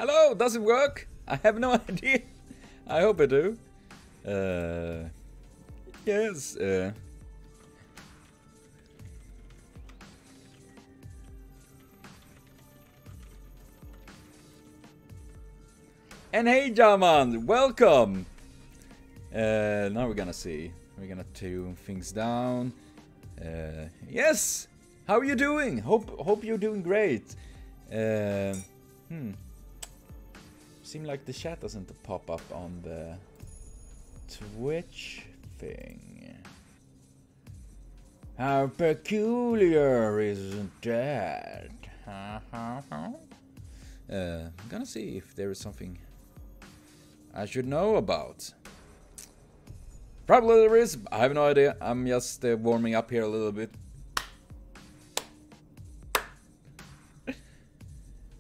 Hello, does it work? I have no idea. I hope I do. Yes. And hey, Jaman, welcome. Now we're gonna see. We're gonna tune things down. Yes. How are you doing? Hope you're doing great. Seems like the chat doesn't pop up on the Twitch thing. How peculiar isn't that? I'm gonna see if there is something I should know about. Probably there is. I have no idea. I'm just warming up here a little bit.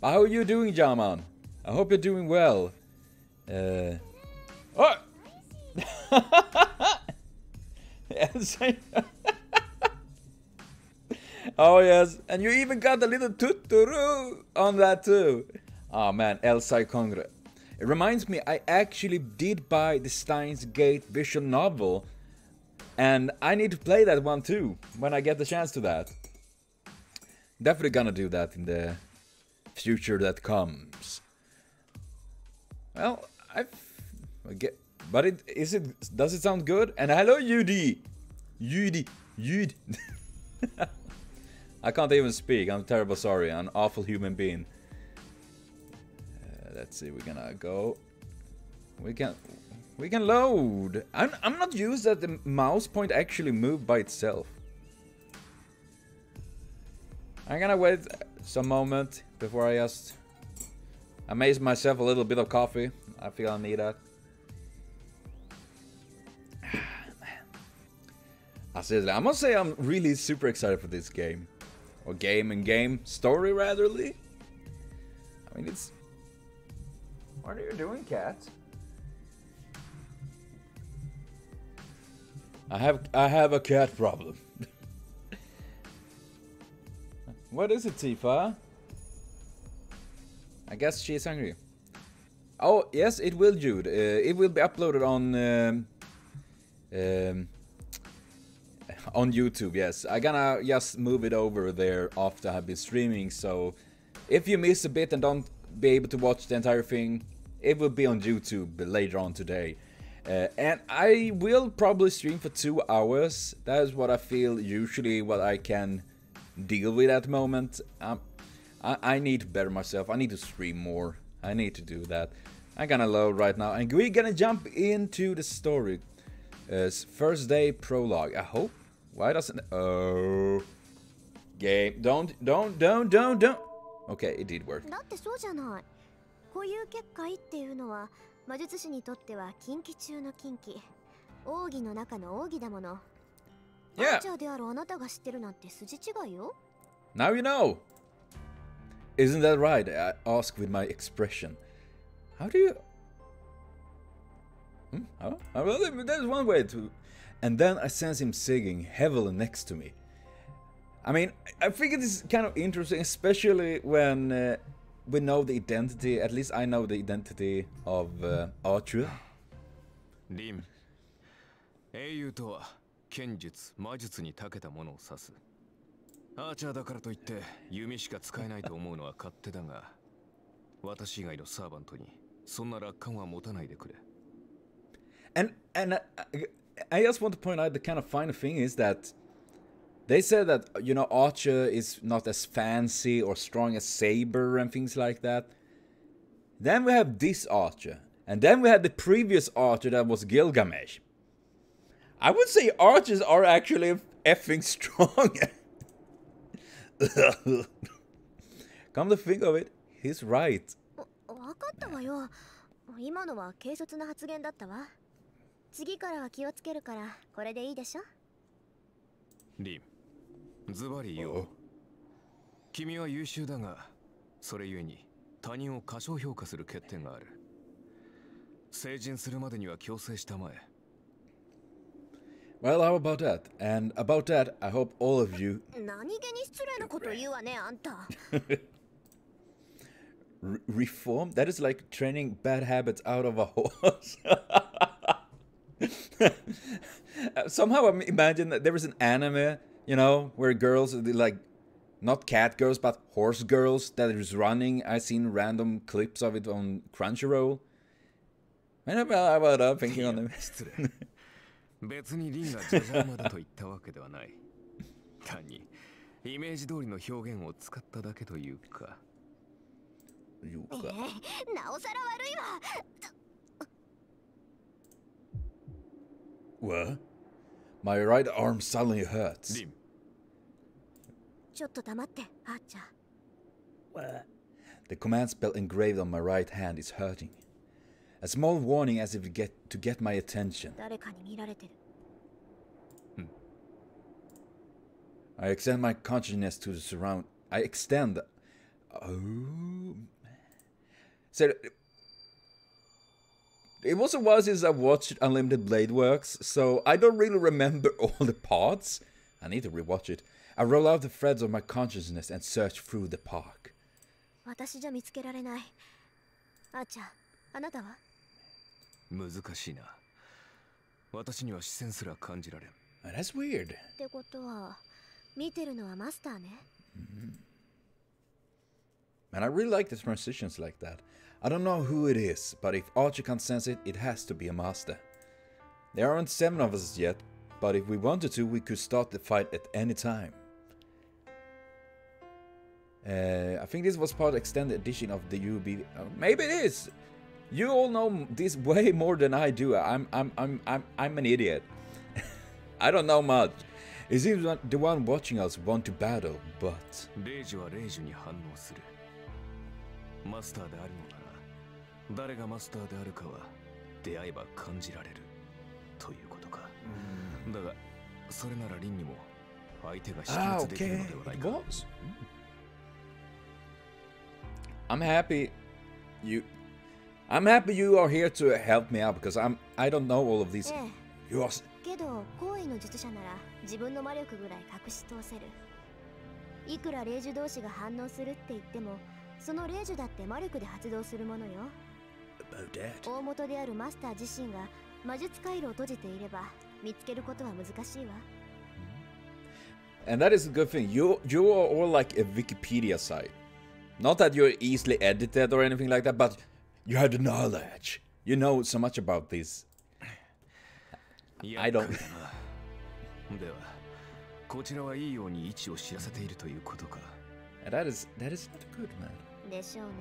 How are you doing, Jaman? I hope you're doing well. Oh! Yes. Oh yes, and you even got a little tuturu on that too. Oh man, Elsa Kongre. It reminds me, I actually did buy the Steins Gate visual novel, and I need to play that one too when I get the chance to that. Definitely gonna do that in the future that comes. Well, but does it sound good? And hello, Yudi. I can't even speak. I'm terrible sorry. I'm an awful human being. Let's see. We're gonna go. We can load. I'm not used that the mouse point actually moved by itself. I'm gonna wait some moment before I just amaze myself a little bit of coffee. I feel I need that. I must say I'm really super excited for this game. Or game story ratherly. I mean it's... What are you doing, cat? I have a cat problem. What is it, Tifa? I guess she's hungry. Oh, yes, it will, Jude. It will be uploaded on YouTube, yes. I'm gonna just move it over there after I've been streaming, so if you miss a bit and don't be able to watch the entire thing, it will be on YouTube later on today. And I will probably stream for 2 hours. That is what I feel usually what I can deal with at the moment. I need to better myself. I need to stream more. I need to do that. I'm gonna load right now, and we're gonna jump into the story. First day prologue. I hope. Why doesn't? Oh, game. Don't. Okay, it did work. だってそうじゃない。固有結界っていうのは魔術師にとっては禁忌中の禁忌。奥義の中の奥義だもの。アーチャーであるあなたが知ってるなんて筋違いよ。Now you know. Isn't that right? I ask with my expression. How do you? Well, there's one way to. And then I sense him singing heavily next to me. I mean, I think it is kind of interesting, especially when we know the identity. At least I know the identity of Archer. Rim. 英雄とは剣術、魔術に長けたものを指す。アーチャーだからといって弓しか使えないと思うのは勝手だが、私以外のサーバントにそんな楽観は持たないでくれ。And I just want to point out the kind of funny thing is that they said that, you know, Archer is not as fancy or strong as Saber and things like that. Then we have this Archer, and then we had the previous Archer that was Gilgamesh. I would say Archers are actually effing strong. Come to think of it, he's right. わかったわよ。今のは軽率な発言だったわ。次からは気をつけるからこれでいいでしょ。リン、ズバリ言おう。君は優秀だが、それゆえに他人を過小評価する欠点がある。成人するまでには強制したまえ。Well, how about that? And about that, I hope all of you... 何気に失礼なこと言うわね、あんた。reform? That is like training bad habits out of a horse. Somehow I imagine that there is an anime, you know, where girls, like, not cat girls, but horse girls that is running. I've seen random clips of it on Crunchyroll. About thinking on them. 別にリンがジャジャ馬だと言ったわけではない。単にイメージ通りの表現を使っただけというか。なおさら悪いわ。 What? My right arm suddenly hurts. リン。ちょっと黙って、あーちゃん。 What? The command spell engraved on my right hand is hurting. A small warning as if to get my attention. 誰かに見られてる。I extend my consciousness to the surround. I extend. Oh. So it was a while since I watched Unlimited Blade Works, so I don't really remember all the parts. I need to rewatch it. I roll out the threads of my consciousness and search through the park. 私じゃ見つけられない。あーちゃん、あなたは？難しいな。私には視線すら感じられん。That's weird. ってことは、見てるのはマスターね。And I really like the transitions like that. I don't know who it is, but if Archer can't sense it, it has to be a master. There aren't 7 of us yet, but if we wanted to, we could start the fight at any time. I think this was part of the extended edition of the UB. Maybe it is. You all know this way more than I do. I'm an idiot. I don't know much. It seems like the one watching us want to battle, but レイジはレイジに反応する。マスターであるのなら、誰がマスターであるかは出会えば感じられるということか。だが、それならリンにも相手が識別できるのではないか。I'm happy you are here to help me out because I don't know all of these. You are. けど、行為の術者なら自分の魔力ぐらい隠し通せる。いくら霊樹同士が反応するって言っても、その霊樹だって魔力で発動するものよ。大元であるマスター自身が魔術回路を閉じていれば見つけることは難しいわ。And that is a good thing. You are all like a Wikipedia site. Not that you're easily edited or anything like that, but you have the knowledge. You know so much about this. I don't. では、こちらはいいように位置を知らせているということか。That is not good, man. でしょうね。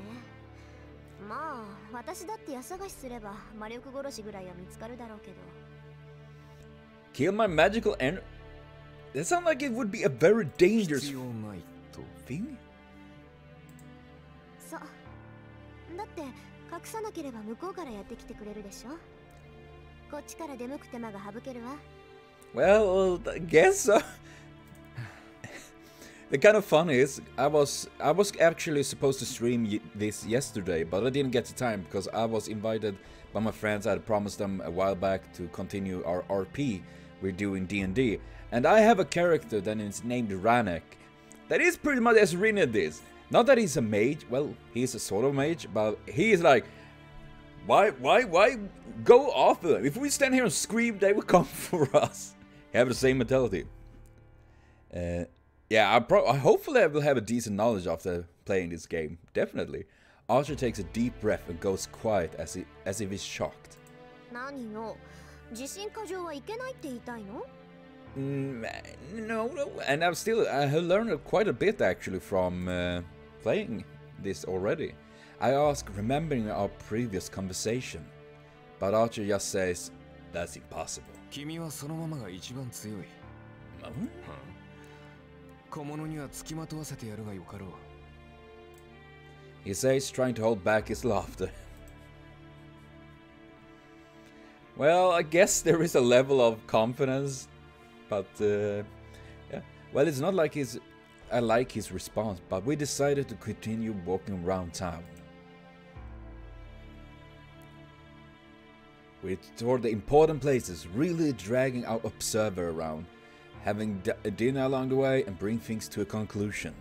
まあ、私だって家探しすれば魔力殺しぐらいは見つかるだろうけど。Kill my magical energy. That sounds like it would be a very dangerous 必要ないと。 thing. そう。だって隠さなければ向こうからやってきてくれるでしょ。こっちから出向く手間が省けるわ。Well, I guess so. The kind of fun is, I was actually supposed to stream this yesterday, but I didn't get the time because I was invited by my friends. I had promised them a while back to continue our RP we're doing D&D, and I have a character that is named Ranok. That is pretty much as written in this. Not that he's a mage. Well, he's a sort of mage, but he is like, why go after them? If we stand here and scream, they will come for us. Have the same mentality. Yeah, hopefully I will have a decent knowledge after playing this game. Definitely. Archer takes a deep breath and goes quiet as if he's shocked. 何よ、自信過剰はいけないって言いたいの? No, and I have learned quite a bit actually from playing this already. I ask, remembering our previous conversation, but Archer just says, "That's impossible." 君はそのままが一番強い。小物には付きまとわせてやるがよかろう。He says, trying to hold back his laughter. Well, I guess there is a level of confidence, but yeah. Well, it's not like I like his response, but we decided to continue walking around town. We toured the important places, really dragging our observer around, having a dinner along the way and bring things to a conclusion.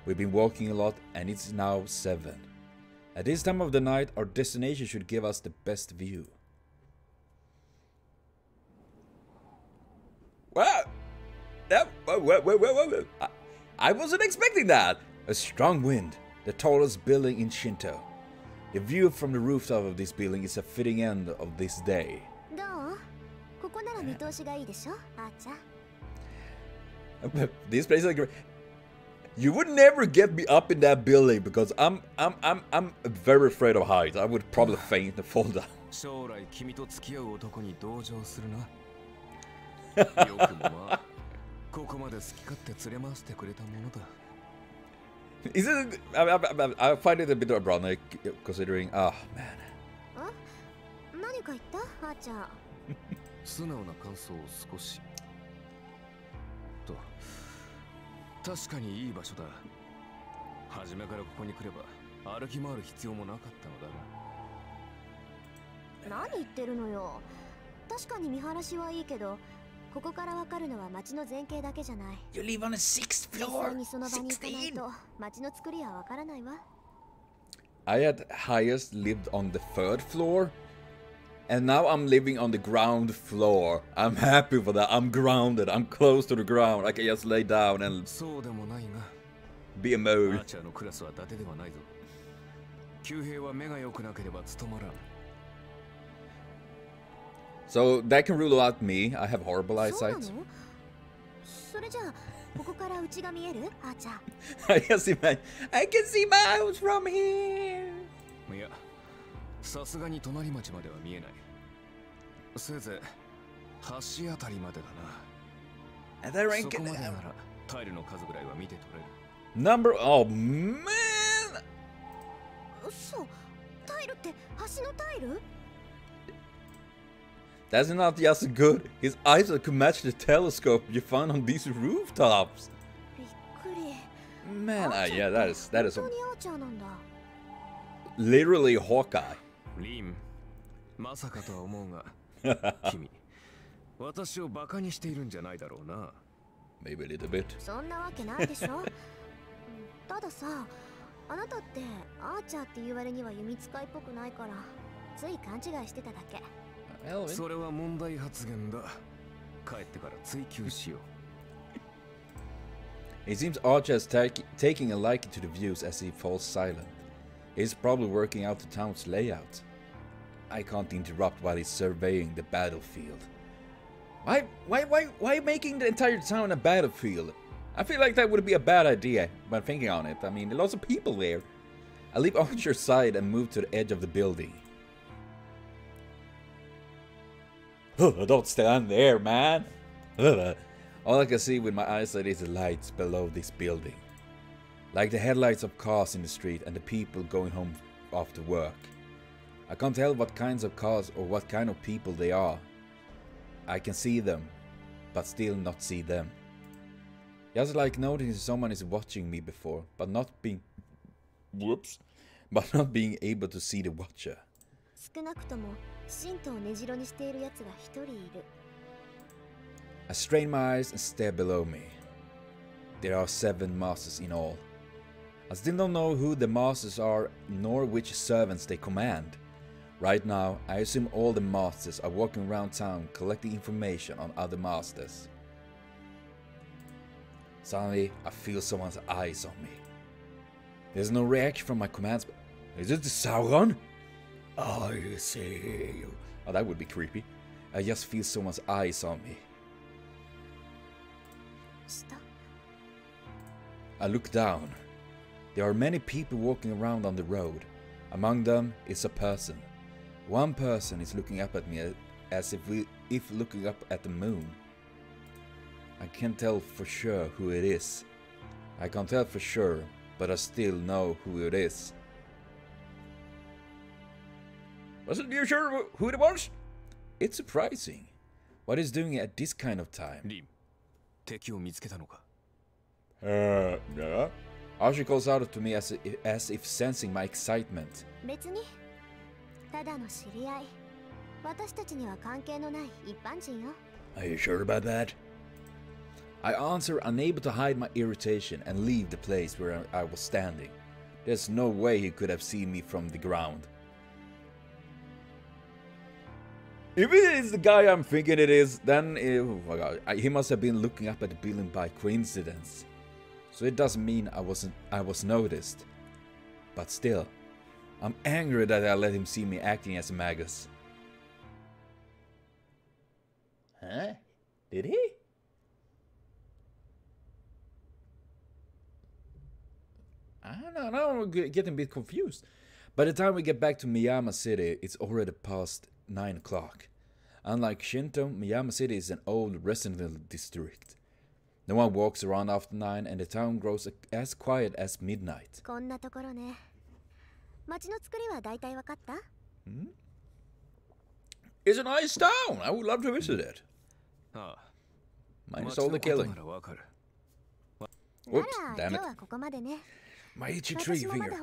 We've been walking a lot and it's now 7. At this time of the night, our destination should give us the best view. What? I wasn't expecting that! A strong wind, the tallest building in Shinto. The view from the rooftop of this building is a fitting end of this day. This place is great. You would never get me up in that building because I'm very afraid of heights. I would probably faint and fall down. Isn't it, I find it a bit ironic considering, oh man. 何か言った？あーちゃん。素直な感想を少し。と、確かにいい場所だ。初めからここに来れば歩き回る必要もなかったのだが。何言ってるのよ。確かに見晴らしはいいけど、ここからわかるのは街の前景だけじゃない。You live on the 6th floor. にその場に行かないと街の作りはわからないわ。I had highest lived on the 3rd floor, and now I'm living on the ground floor. I'm happy for that. I'm grounded. I'm close to the ground. I can just lay down and be a mode. So that can rule out me. I have horrible eyesight. I can see my house from here. いや、さすがに隣町までは見えない。せいぜい橋あたりまでだな。そこまでならタイルの数ぐらいは見て取れる。Number, oh man! 嘘、タイルって橋のタイル？That's not just good. His eyes could match the telescope you found on these rooftops. Man, yeah, that is literally Hawkeye. リン、まさかとは思うが、君、私をバカにしているんじゃないだろうな。Maybe a little bit. そんなわけないでしょ。たださ、あなたってアーチャーって言われには弓使いっぽくないから、つい勘違いしてただけ。それは問題発言だ。帰ってから追求しよう。It seems Archer is taking a liking to the views as he falls silent. He's probably working out the town's layout. I can't interrupt while he's surveying the battlefield. Why making the entire town a battlefield? I feel like that would be a bad idea when thinking on it. I mean, there are lots of people there. I leave Archer's side and move to the edge of the building. Don't stand there, man! All I can see with my eyesight is the lights below this building. Like the headlights of cars in the street and the people going home after work. I can't tell what kinds of cars or what kind of people they are. I can see them, but still not see them. Just like noticing someone is watching me before, but not being able to see the watcher. 少なくとも神道を根城にしているやつが一人いる。I strain my eyes and stare below me. There are 7 masters in all. I still don't know who the masters are, nor which servants they command. Right now, I assume all the masters are walking around town collecting information on other masters. Suddenly, I feel someone's eyes on me. There's no reaction from my commands, but is it the Sauron? I see you. Oh, that would be creepy. I just feel someone's eyes on me. I look down. There are many people walking around on the road. Among them is a person. One person is looking up at me as if looking up at the moon. I can't tell for sure who it is. I can't tell for sure, but I still know who it is. Wasn't you sure who it was? It's surprising. What is doing it at this kind of time? リン、敵を見つけたのか? Yeah. Archie calls out to me as if sensing my excitement. 別にただの知り合い。私たちには関係のない一般人よ。Are you sure about that? I answer, unable to hide my irritation and leave the place where I was standing. There's no way he could have seen me from the ground. If it is the guy I'm thinking it is, then oh my god, he must have been looking up at the building by coincidence. So it doesn't mean I was noticed. But still, I'm angry that I let him see me acting as a magus. Huh? Did he? I don't know, I'm getting a bit confused. By the time we get back to Miyama City, it's already past 9 o'clock. Unlike Shinto, Miyama City is an old residential district. No one walks around after 9 and the town grows as quiet as midnight. It's a nice town. I would love to visit it. Minus all the killing. Whoops, damn it. My itchy tree finger.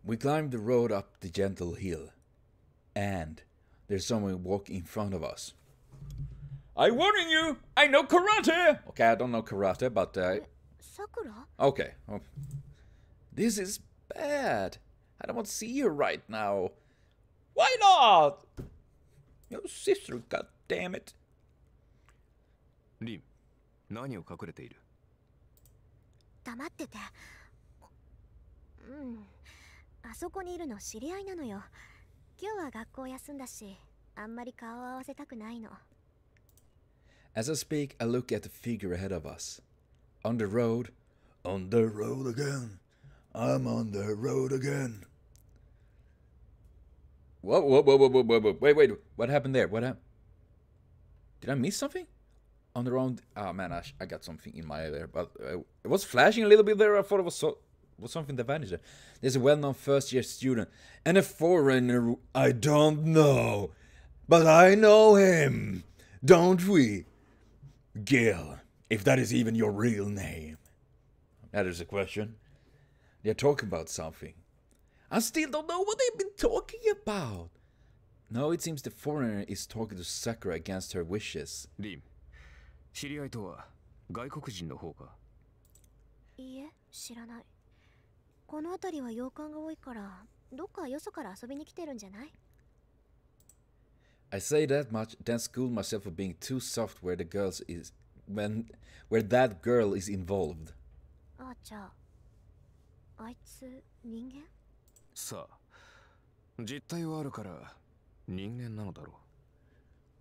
We climbed the road up the gentle hill. And there's someone walking in front of us. I'm warning you! I know karate! Okay, I don't know karate, but Sakura? okay. Oh. This is bad. I don't want to see you right now. Why not? Your sister, goddammit. Rim, 何を隠れている? 黙ってて。あそこにいるの知り合いなのよ。今日は学校休んだし、あんまり顔を合わせたくないの。As I speak, I look at the figure ahead of us. On the road again. I'm on the road again. Whoa, wait, what happened there? What happened? Did I miss something? On the road, oh man, I got something in my eye there, but it was flashing a little bit there. I thought it was something that vanished there. There's a well-known first-year student and a foreigner I don't know, but I know him, don't we? Gil, if that is even your real name. That is a question. They're talking about something. I still don't know what they've been talking about. No, it seems the foreigner is talking to Sakura against her wishes. Rim, 知り合いとは外国人の方か? いいえ、知らない。この辺りは洋館が多いから、どっかよそから遊びに来てるんじゃない? I say that much, then school myself for being too soft where that girl is involved. あ、じゃあ、あいつ人間? さあ、実態はあるから人間なのだろう。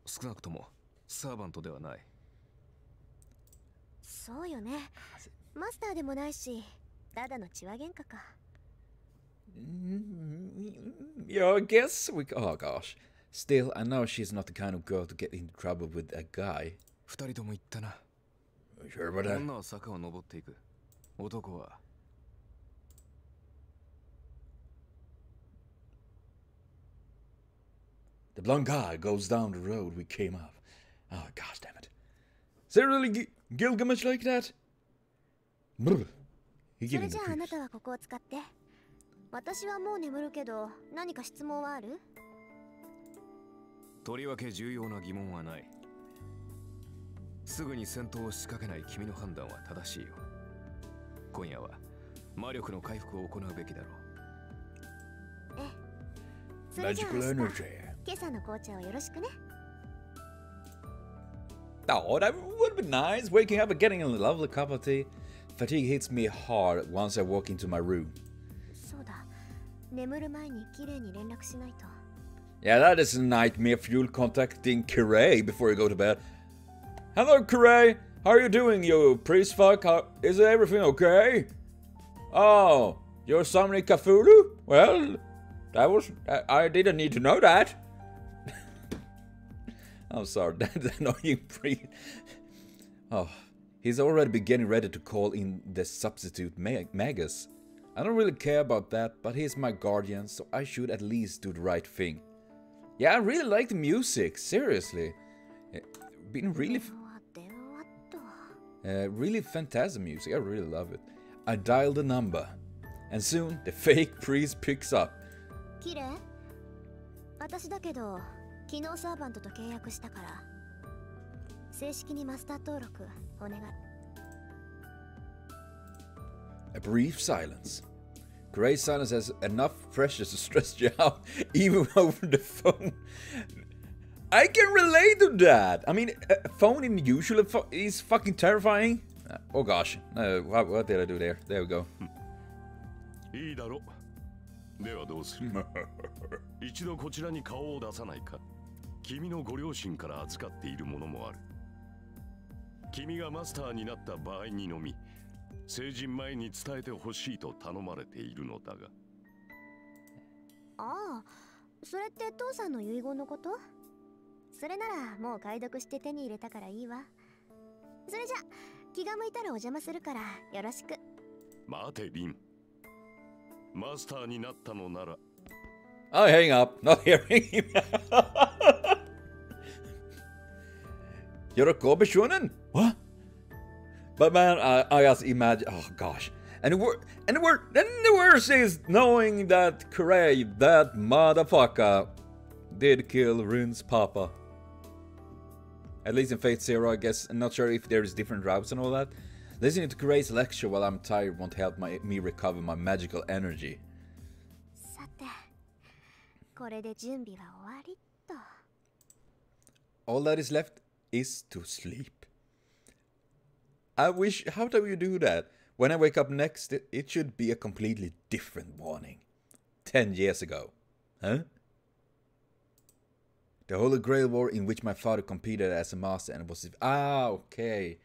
少なくともサーバントではない。そうよね。マスターでもないし、ただの血は喧嘩か。Yeah, I guess we. Oh gosh. Still, I know she's not the kind of girl to get into trouble with a guy. 二人とも言ったな。Sure about that? 女は坂を登っていく。男は。The blonde guy goes down the road we came up. Oh gosh damn it. Is there really Gilgamesh like that? Brr. それじゃああなたはここを使って。私はもう眠るけど、何か質問はある？とりわけ重要な疑問はない。すぐに戦闘を仕掛けない君の判断は正しいよ。今夜は魔力の回復を行うべきだろう。ええ。それじゃあ明日、今朝の紅茶をよろしくね。Oh, that would be nice. Waking up and getting a lovely cup of tea. Fatigue hits me hard once I walk into my room. そうだ。眠る前にきれいに連絡しないと。Yeah, that is a nightmare fuel contacting Kirei before you go to bed. Hello, Kirei. How are you doing, you priest fuck? Is everything okay? Oh, you're summoning Cthulhu? Well, that was... I didn't need to know that. I'm sorry, that annoying priest. Oh, he's already beginning ready to call in the substitute magus. I don't really care about that, but he's my guardian, so I should at least do the right thing. Yeah, I really like the music, seriously. Been really... really fantastic music, I really love it. I dialed the number, and soon the fake priest picks up. キレイ？私だけど、昨日サーバントと契約したから。正式にマスター登録お願い。 A brief silence. Great silence has enough pressure to stress you out, even over the phone. I can relate to that. I mean, a phone in usually is fucking terrifying. Oh gosh, what did I do there? There we go. いいだろう。ではどうする？一度こちらに顔を出さないか。君のご両親から預かっているものもある。君がマスターになった場合にのみ、成人前に伝えてほしいと頼まれているのだが。ああ、それって父さんの遺言のこと？それならもう解読して手に入れたからいいわ。それじゃ気が向いたらお邪魔するからよろしく。待てリン。マスターになったのなら。Oh, hang up, not hearing him. You're a Kobe-shonen? What? But man, I just imagine. Oh gosh, and the worst is knowing that Kurei, that motherfucker, did kill Rin's papa. At least in Fate Zero, I guess. I'm not sure if there's different routes and all that. Listening to Kurei's lecture while I'm tired won't help me recover my magical energy. さて、これで準備は終わりっと。 All that is left is to sleep. I wish. How do you do that? When I wake up next, it should be a completely different morning. 10 years ago. Huh? The Holy Grail War in which my father competed as a master and was... Ah, okay.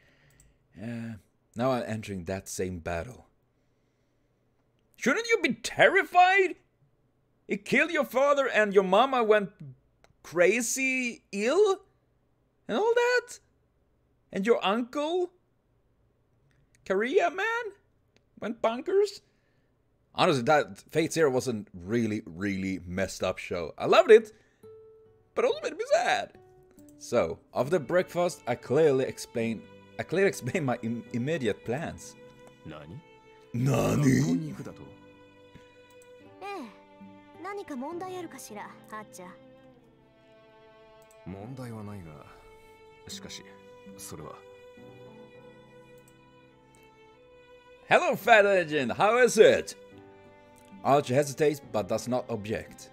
Now I'm entering that same battle. Shouldn't you be terrified? He killed your father and your mama went crazy ill? And all that? And your uncle? Korea, man? Went bonkers? Honestly, that Fate Zero was a really messed up show. I loved it, but also made me sad. So, after breakfast, I clearly explained my immediate plans. Nani? ええ、何か問題あるかしら、あっちゃん。問題はないが、しかしそれは。Hello, Fat Legend. How is it? Archer hesitates but does not object.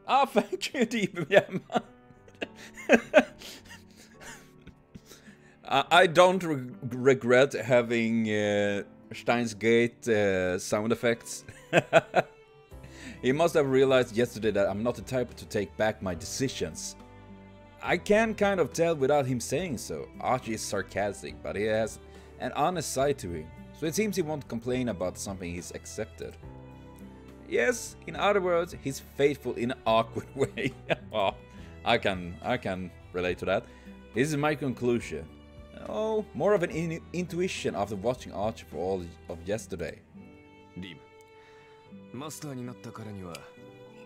Ah, thank you, Deep. Yeah, I don't regret having Steins Gate sound effects. He must have realized yesterday that I'm not the type to take back my decisions. I can kind of tell without him saying so. Archie is sarcastic, but he has an honest side to him, so it seems he won't complain about something he's accepted. Yes, in other words, he's faithful in an awkward way. Oh, I can relate to that. This is my conclusion. Oh, more of an intuition after watching Archie for all of yesterday. リム、マスターになったからには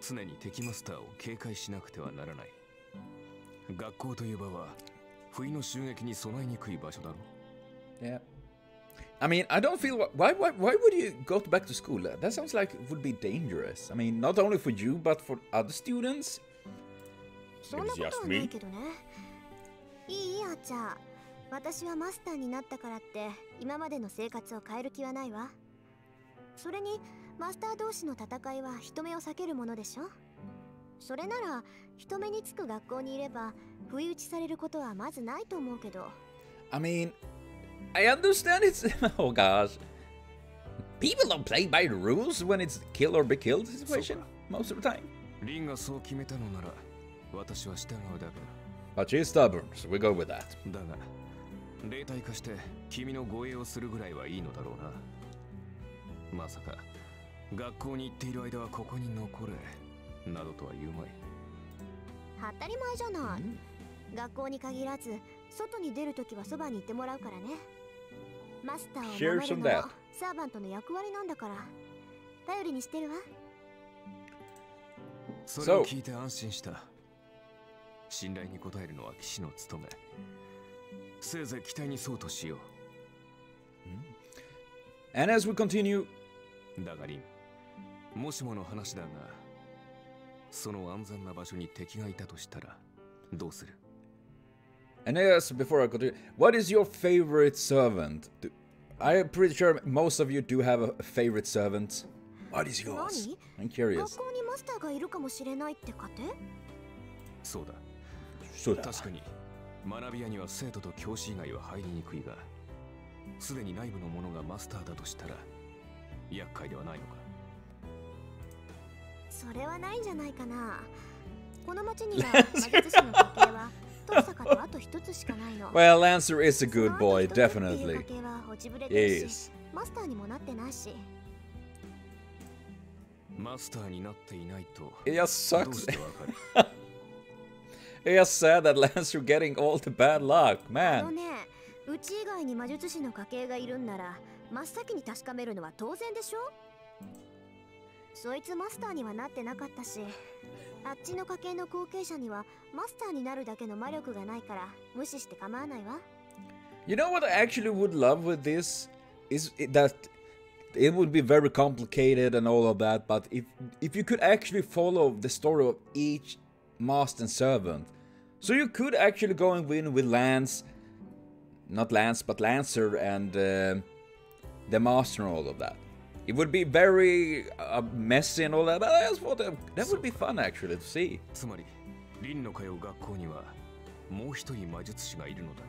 常に敵マスターを警戒しなくてはならない。学校という場は不意の襲撃に備えにくい場所だろ。Yeah. I mean, I don't feel... Why would you go back to school? That sounds like it would be dangerous. I mean, not only for you, but for other students. そんなことはないけどね。いいあっちゃん。私はマスターになったからって今までの生活を変える気はないわ。それにマスター同士の戦いは人目を避けるものでしょ。それなら人目につく学校にいれば不意打ちされることはまずないと思うけど。I mean, I understand it's... Oh gosh. People don't play by the rules when it's kill or be killed situation most of the time. リンがそう決めたのなら私は従うだけだ。But she's stubborn, so we go with that. だが霊体化して君の護衛をするぐらいはいいのだろうな。まさか学校に行っている間はここに残れなどとは言うまい。当たり前じゃない。学校に限らず外に出るときはそばにいてもらうからね。マスターを守るのもサーバントの役割なんだから頼りにしてるわ。それを聞いて安心した。信頼に応えるのは騎士の務め。せいぜい期待にそうとしよう。And as we continue... だがリン、もしもの話だが、その安全な場所に敵がいたとしたら。どうする? And yes, before I continue, what is your favorite servant? I'm pretty sure most of you do have a favorite servant. What is yours? I'm curious. 学校にマスターがいるかもしれないってかて? そうだ。そうだ。確かに学び屋には生徒と教師以外は入りにくいが、すでに内部の者がマスターだとしたら厄介ではないのか。それはないんじゃないかな。この町には魔術師の家系は遠坂とあと一つしかないの。Well, Lancer is a good boy, definitely. いい。マスターにもなってないし。マスターになっていないと。It just sucks. It just sad that Lancer getting all the bad luck, man. うち以外に魔術師の家系がいるんなら、真っ先に確かめるのは当然でしょ。そいつマスターにはなってなかったし、あっちの家系の後継者にはマスターになるだけの魔力がないから無視して構わないわ。You know what I actually would love with this is that it would be very complicated and all of that, but if you could actually follow the story of each master and servant, so you could actually go and win with Lance, not Lance, but Lancer and the master and all of that. It would be very messy and all that, but I just thought that would be fun actually to see. つまり、リンの通う学校にはもう一人魔術師がいるのだ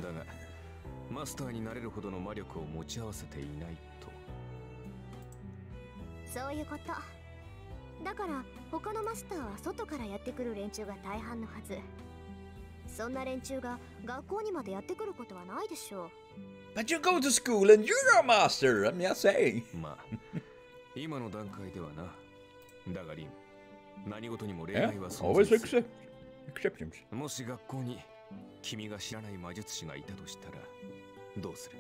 な。だが、マスターになれるほどの魔力を持ち合わせていないと。そういうこと。だから他のマスターは外からやってくる連中が大半のはず。そんな連中が学校にまでやってくることはないでしょう。But you go to school and you're a master, I'm just saying. まあ、今の段階ではな。だがリン、何事にも例外は存在する。Exceptions. もし学校に君が知らない魔術師がいたとしたらどうす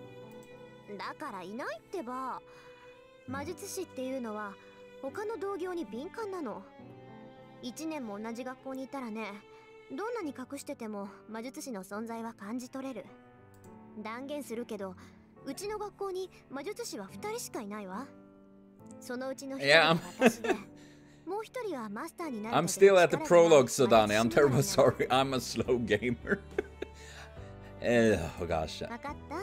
る？だからいないってば。魔術師っていうのは他の同業に敏感なの。1年も同じ学校にいたらね、どんなに隠してても魔術師の存在は感じ取れる。断言するけど、うちの学校に魔術師は2人しかいないわ。そのうちの1人は私で、もう1人はマスターになる。I'm still at the prologue, Sodani. I'm terribly sorry. I'm a slow gamer. Oh gosh. 分かった。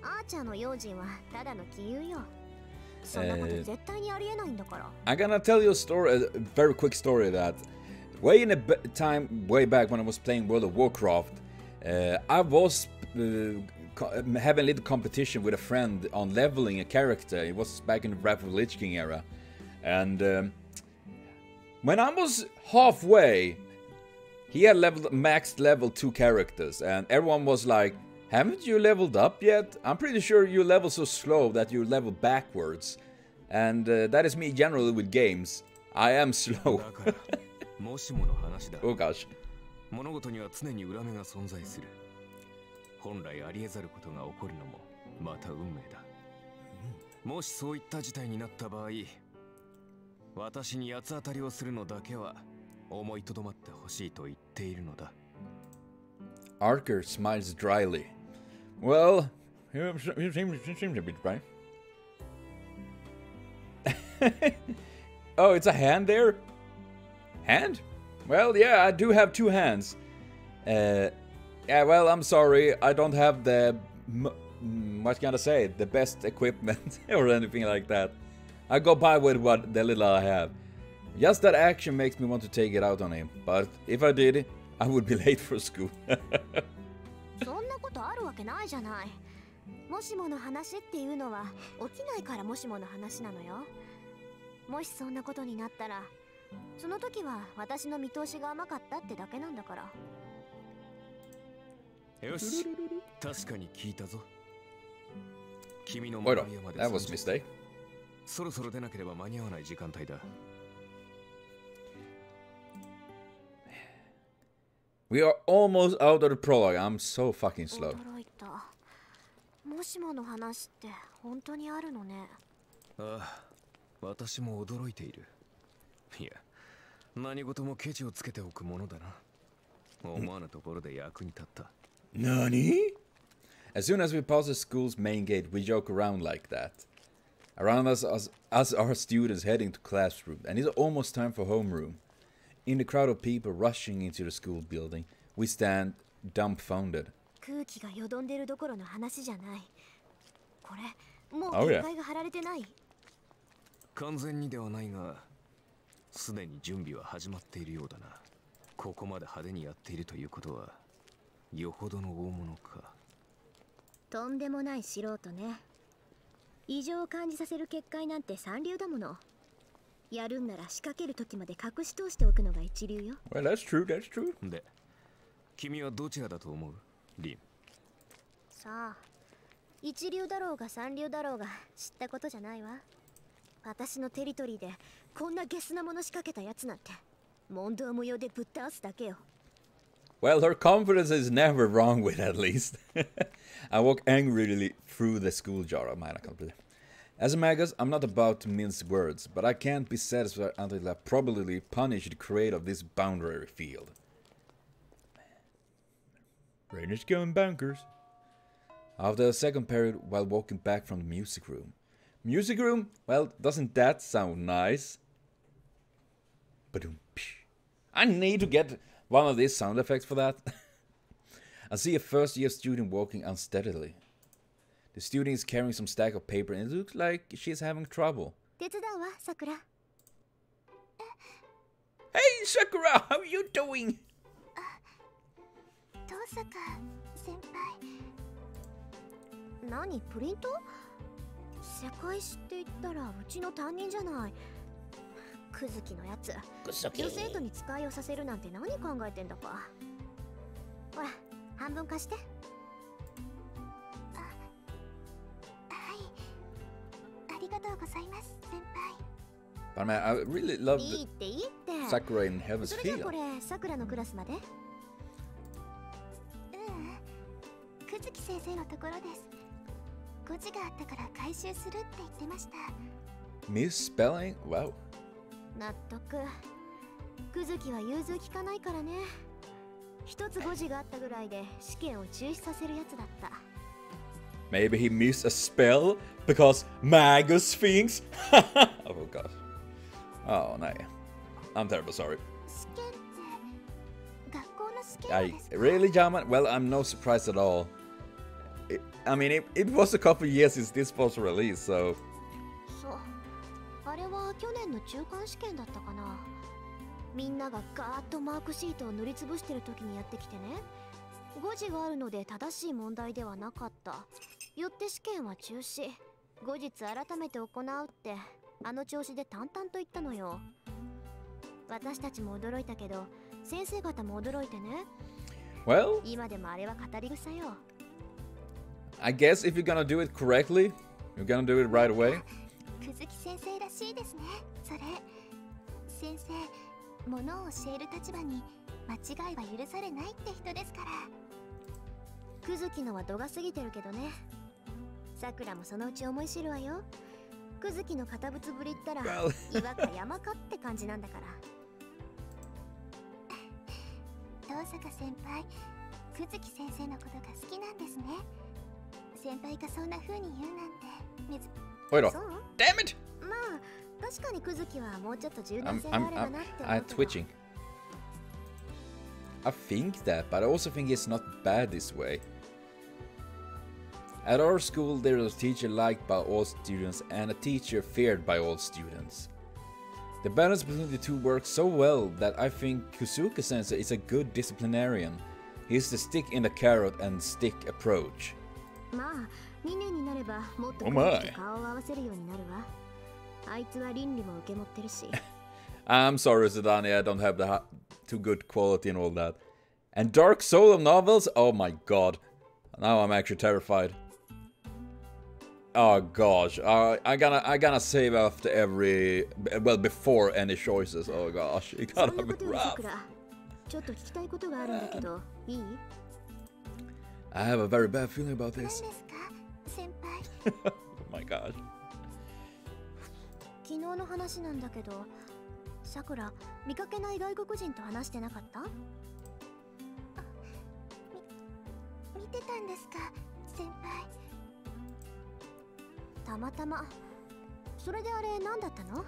アーチャーの用心はただの杞憂よ。そんなこと絶対にありえないんだから。I'm gonna tell you a story, a very quick story that way in a time way back when I was playing World of Warcraft, I was having a little competition with a friend on leveling a character. It was back in the Wrath of the Lich King era, and when I was halfway, he had maxed level 2 characters, and everyone was like, "Haven't you leveled up yet? I'm pretty sure you level so slow that you level backwards." And that is me generally with games. I am slow. Oh gosh. 物事には常に裏目が存在する。本来ありえざることが起こるのもまた運命だ。もしそういった事態になった場合、私に八つ当たりをするのだけは思いとどまってほしいと言っているのだ。Archer smiles dryly. Well, you seem to be right. Oh, it's a hand there? Hand? Well, yeah, I do have 2 hands. Yeah, well, I'm sorry. I don't have the... what can I say? The best equipment or anything like that. I go by with what the little I have. Just that action makes me want to take it out on him. But if I did, I would be late for school. そんなことあるわけないじゃない。もしもの話っていうのは起きないからもしもの話なのよ。もしそんなことになったら、その時は私の見通しが甘かったってだけなんだから。よし、確かに聞いたぞ。君の Wait up, that was a mistake. そろそろ出なければ間に合わない時間帯だ。We are almost out of the prologue. I'm so fucking slow. 驚いた。もしもの話って本当にあるのね。ああ、私も驚いている。いや、何事もケチをつけておくものだな。思わぬところで役に立った。Nani? As soon as we pass the school's main gate, we joke around like that. Around us are students heading to classroom, and it's almost time for homeroom. In the crowd of people rushing into the school building, we stand dumbfounded. 空気がよどんでるどころの話じゃない。これ、もう警戒が張られてない。完全にではないが、すでに準備は始まっているようだな。ここまで派手にやっているということは、よほどの大物か。とんでもない素人ね。異常を感じさせる結界なんて三流だもの。やるんなら仕掛ける時まで隠し通しておくのが一流よ。Well, that's true, that's true. で、君はどちらだと思う？リン。さあ、一流だろうが三流だろうが知ったことじゃないわ。私のテリトリーでこんなゲスなもの仕掛けたやつなんて問答無用でぶっ倒すだけよ。Well, her confidence is never wrong with, at least. I walk angrily through the school jar. As a magus, I'm not about to mince words, but I can't be satisfied until I probably punish the creator of this boundary field. Rainish going bonkers. After a second period, while walking back from the music room. Music room? Well, doesn't that sound nice? I need to get one of these sound effects for that. I see a first-year student walking unsteadily. The student is carrying some stack of paper and it looks like she's having trouble. Hey, Sakura! How are you doing? 何プリント？世界史って言ったらうちの担任じゃない。クズキのやつ。女生徒に使いをさせるなんて何考えてんだか。ほら、半分貸して。あ、はい。ありがとうございます、先輩。But man, I really love いいっていいって。Sakura in Heaven's それじゃ Field. これ、さくらのクラスまで？クズキ先生のところです。誤字があったから回収するって言ってました。Misspelling? Wow. 納得。クズキは融通きかないからね。一つ誤字があったぐらいで試験を中止させるやつだった。Maybe he missed a spell because Magus thinks. Oh gosh. Oh no. I'm terrible sorry. 試験って学校の試験ですか？ Really, Jama? Well, I'm no surprised at all. I mean, it was a couple years since this was released, so. そう。あれは去年の中間試験だったかな。みんながガーッとマークシートを塗りつぶしてる時にやってきてね。誤字があるので正しい問題ではなかった。よって試験は中止。後日改めて行うってあの調子で淡々と言ったのよ。私たちも驚いたけど、先生方も驚いてね。Well, 今でもあれは語り草よ。I guess if you're gonna do it correctly, you're gonna do it right away. くずき先生らしいですね。それ、先生、ものを教える立場に間違いは許されないって人ですから。くずきのは度が過ぎてるけどね。さくらもそのうち思い知るわよ。くずきの堅物ぶりったら、岩か山かって感じなんだから。遠坂先輩、くずき先生のことが好きなんですね。先輩がそんな風に言うなんて。Wait up. Damn it! まあ、確かにくずきはもうちょっと柔軟性があればなって思うけど。I'm twitching. I think that, but I also think it's not bad this way. At our school, there is a teacher liked by all students and a teacher feared by all students. The balance between the two works so well that I think Kusuke-sensei is a good disciplinarian. He's the stick in the carrot and stick approach. まあ、2年になればもっと顔を合わせるようになるわ。あいつは倫理も受け持ってるし。I'm sorry, Zidane, I don't have the too good quality and all that. And dark solo novels? Oh my god. Now I'm actually terrified. Oh gosh, I'm gonna save after every, well, before any choices. Oh gosh, it's gonna be rough. ちょっと聞きたいことがあるんだけど、いい？ I have a very bad feeling about this. 何ですか、先輩？ Oh my gosh. 昨日の話なんだけど、さくら、見かけない外国人と話してなかった？見てたんですか、先輩。たまたま。それであれ何だったの？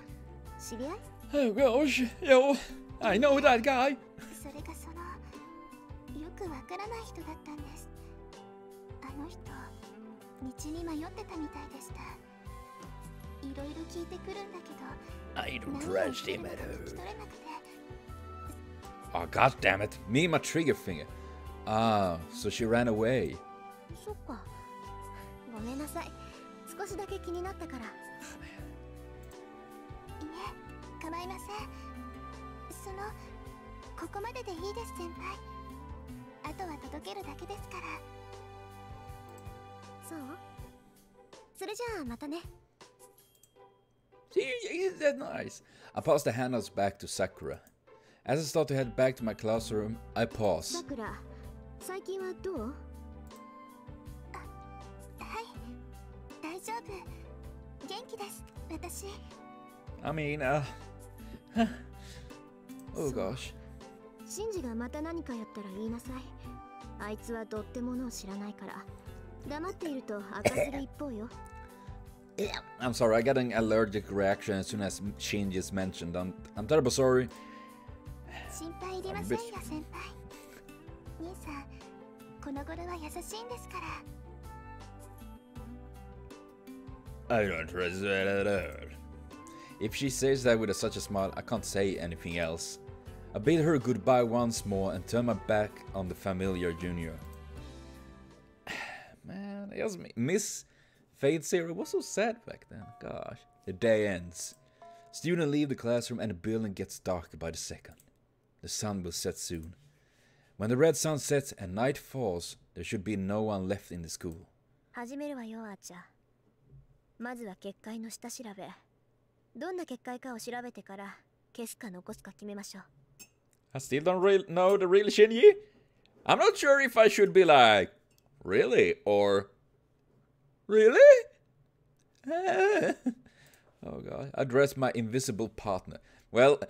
知り合い？ Oh gosh, yo, I know that guy. それがそのよくわからない人だったんです。あの人道に迷ってたみたいでした。いろいろ聞いてくるんだけど I don't trust him at all. 聞き取れなくて。 Oh god damn it, me and my trigger finger. Ah, so she ran away. そっか。ごめんなさい。少しだけ気になったから。いえ、構いません。そのここまででいいです先輩。あとは届けるだけですから。そう？それじゃあまたね。 See, that's nice. I passed the handouts back to Sakura. As I start to head back to my classroom, I pause. Sakura, 最近はどう？はい、大丈夫。元気です、私。I mean, oh gosh. シンジがまた何かやったら言いなさい。あいつはどってものを知らないから。黙っていると明かする一方よ。I'm sorry, I got an allergic reaction as soon as Shinji is mentioned. I'm terribly sorry. 心配いりませんよ、先輩。兄さん、この頃は優しいんですから。I don't trust that at all. If she says that with such a smile, I can't say anything else. I bid her goodbye once more and turn my back on the familiar junior. Man, I just miss Fate Zero. It was so sad back then. Gosh. The day ends. Students leave the classroom and the building gets darker by the second. The sun will set soon. When the red sun sets and night falls, there should be no one left in the school. 始めるわよ、あーちゃん。まずは結界の下調べ。どんな結界かを調べてから消すか残すか決めましょう。 I still don't really know the real Shinji. I'm not sure if I should be like, really, or really? Oh god, address my invisible partner. Well,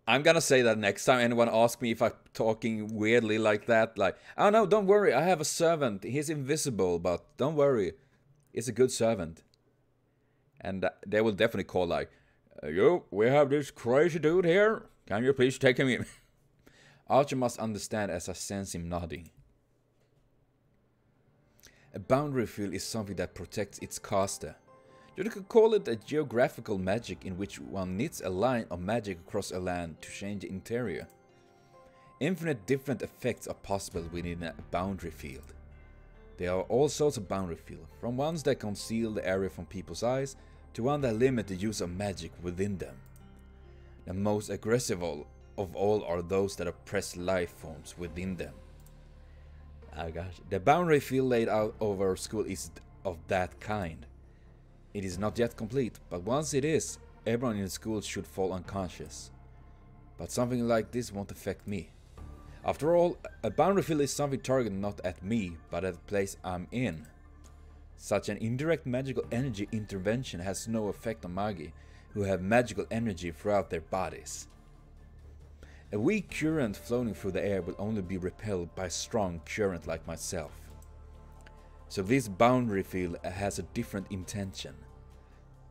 I'm gonna say that next time anyone asks me if I'm talking weirdly like that, like, oh no, don't worry, I have a servant, he's invisible, but don't worry, he's a good servant. And they will definitely call like, yo, we have this crazy dude here, can you please take him in? Archer must understand as I sense him nodding. A boundary field is something that protects its caster. You could call it a geographical magic in which one knits a line of magic across a land to change the interior. Infinite different effects are possible within a boundary field. There are all sorts of boundary fields, from ones that conceal the area from people's eyes, to one that limit the use of magic within them. The most aggressive of all are those that oppress life forms within them. Oh gosh. The boundary field laid out over our school is of that kind. It is not yet complete, but once it is, everyone in the school should fall unconscious. But something like this won't affect me. After all, a boundary field is something targeted not at me, but at the place I'm in. Such an indirect magical energy intervention has no effect on Magi, who have magical energy throughout their bodies. A weak current floating through the air will only be repelled by a strong current like myself. So this boundary field has a different intention.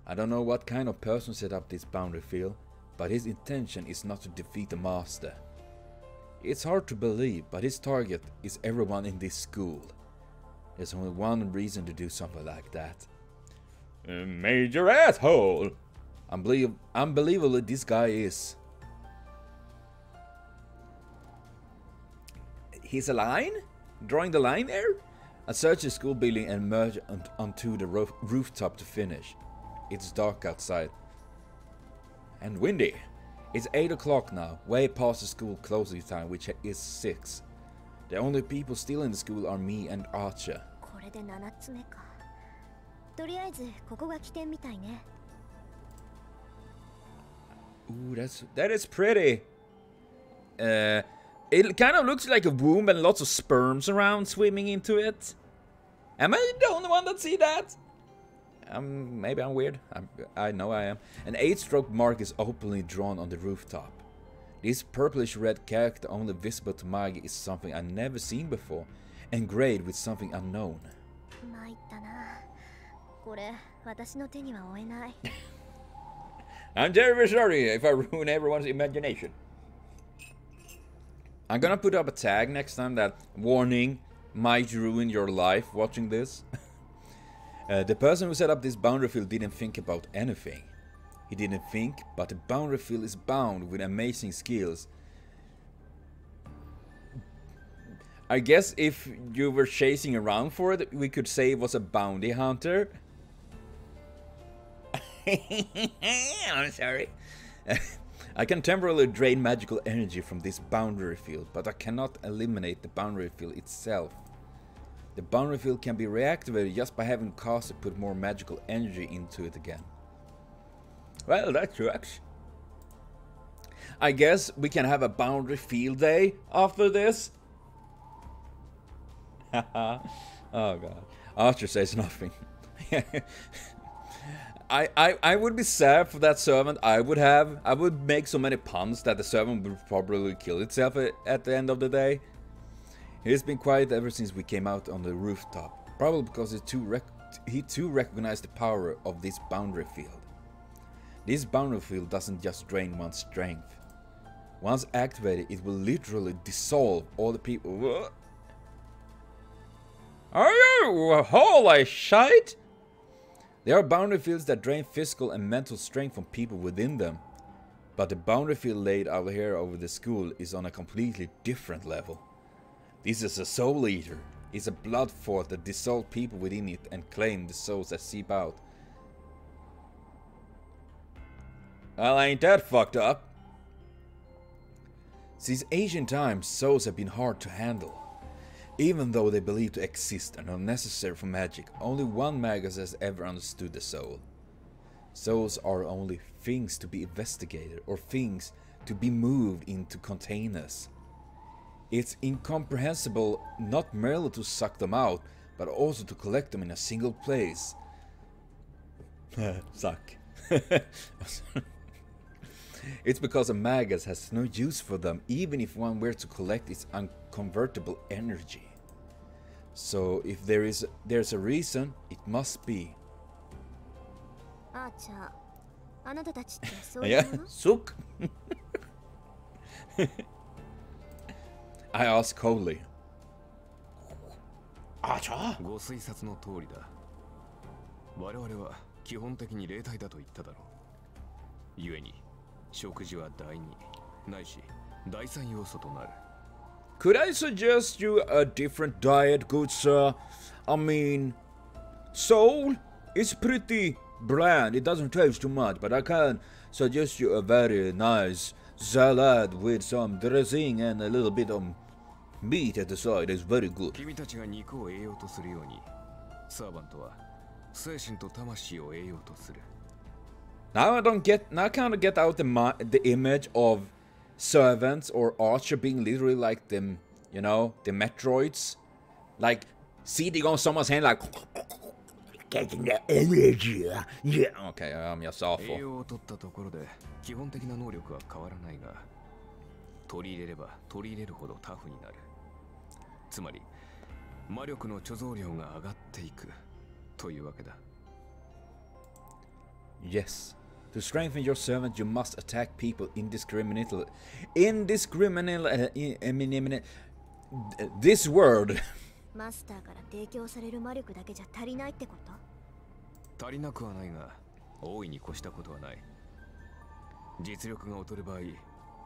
I don't know what kind of person set up this boundary field, but his intention is not to defeat the master. It's hard to believe, but his target is everyone in this school. There's only one reason to do something like that. A major asshole! Unbelievably this guy is. He's a line? Drawing the line there? I search the school building and emerge onto the rooftop to finish. It's dark outside. And windy. It's 8 o'clock now, way past the school closing time, which is 6. The only people still in the school are me and Archer. これで7つ目か。とりあえずここが起点みたいね。 Ooh, that is pretty. It kind of looks like a womb and lots of sperms around swimming into it. Am I the only one that see that? Maybe I'm weird. I know I am. An 8-stroke mark is openly drawn on the rooftop. This purplish red character only visible to Magi is something I've never seen before, engraved with something unknown. 参ったな。これ私の手には負えない。I'm very sorry if I ruin everyone's imagination. I'm gonna put up a tag next time that warning might ruin your life watching this. The person who set up this boundary field didn't think about anything. He didn't think, but the boundary field is bound with amazing skills. I guess if you were chasing around for it, we could say it was a bounty hunter. I'm sorry. I can temporarily drain magical energy from this boundary field, but I cannot eliminate the boundary field itself. The boundary field can be reactivated just by having caster put more magical energy into it again. Well, that sucks. I guess we can have a boundary field day after this. Oh god. Archer says nothing. I would be sad for that servant. I would make so many puns that the servant would probably kill itself at the end of the day. He's been quiet ever since we came out on the rooftop. Probably because he too recognized the power of this boundary field. This boundary field doesn't just drain one's strength. Once activated, it will literally dissolve all the people. Are you holy shite? There are boundary fields that drain physical and mental strength from people within them. But the boundary field laid out here over the school is on a completely different level. This is a soul eater. It's a blood fort that dissolves people within it and claim the souls that seep out. Well, ain't that fucked up? Since ancient times, souls have been hard to handle. Even though they believe to exist and are necessary for magic, only one magus has ever understood the soul. Souls are only things to be investigated or things to be moved into containers. It's incomprehensible not merely to suck them out, but also to collect them in a single place. Suck. It's because a magus has no use for them, even if one were to collect its unconvertible energy. So if there's a reason, it must be. Yeah, suck. I asked coldly. Archer? ご推察の通りだ。我々は基本的に霊体だと言っただろう。故に食事は第二ないし第三要素となる。Could I suggest you a different diet, good sir? I mean, soul is pretty bland. It doesn't taste too much, but I can suggest you a very nice salad with some dressing and a little bit of meat at the side. It's very good. 君たちが肉を栄養とするように、サーバントは精神と魂を栄養とする。Now I can't get out the image of servants or Archer being literally like them, you know, the Metroids, like sitting on someone's hand, like getting the energy. Yeah. Okay, I'm just awful. 栄養を取ったところで基本的な能力は変わらないが、取り入れれば取り入れるほどタフになる。つまり魔力の貯蔵量が上がっていくというわけだ。Yes. To strengthen your servant, you must attack people indiscriminately. This word. マスターから提供される魔力だけじゃ足りないってこと？足りなくはないが、大いに越したことはない。実力が劣る場合、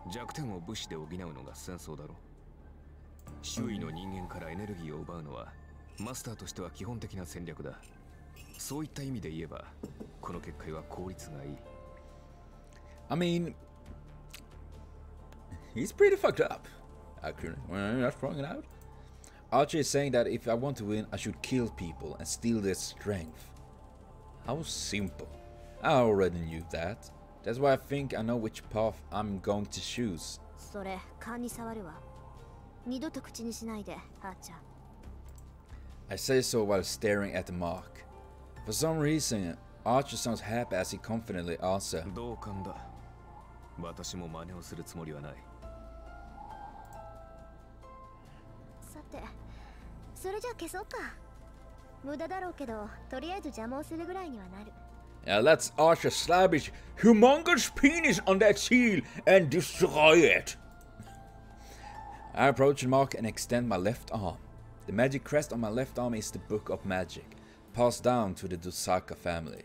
弱点を武士で補うのが戦争だろ。周囲の人間からエネルギーを奪うのは、マスターとしては基本的な戦略だ。そういった意味で言えば、この結界は効率がいい。I mean, he's pretty fucked up, actually. When I'm throwing it out. Archer is saying that if I want to win, I should kill people and steal their strength. How simple. I already knew that. That's why I think I know which path I'm going to choose. それ、勘に触るわ。二度と口にしないで、アーチャー。I say so while staring at the mark. For some reason, Archer sounds happy as he confidently answers. 同感だ。私も真似をするつもりはない。さて、それじゃ消そうか。無駄だろうけど、とりあえず邪魔をするぐらいにはなる。Let's Archer slap his humongous penis on that seal and destroy it. I approach the mark and extend my left arm. The magic crest on my left arm is the Book of Magic, passed down to the Dosaka family.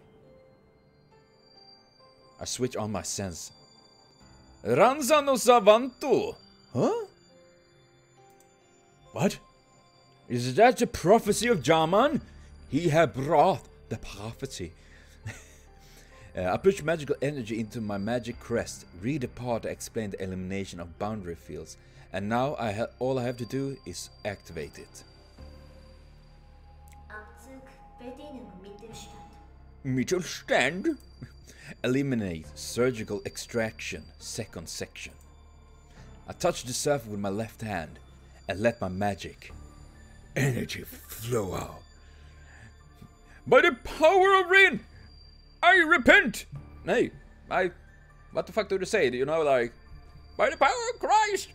I switch on my sense. Ranza no Savanto! Huh? What? Is that the prophecy of Jaman? He had brought the prophecy. I push magical energy into my magic crest, read a part to explain the elimination of boundary fields, and now all I have to do is activate it. Mittelstand? Eliminate surgical extraction, second section. I touch the surface with my left hand and let my magic energy flow out. By the power of Rin, I repent! Hey, what the fuck do they say? You know, like, by the power of Christ!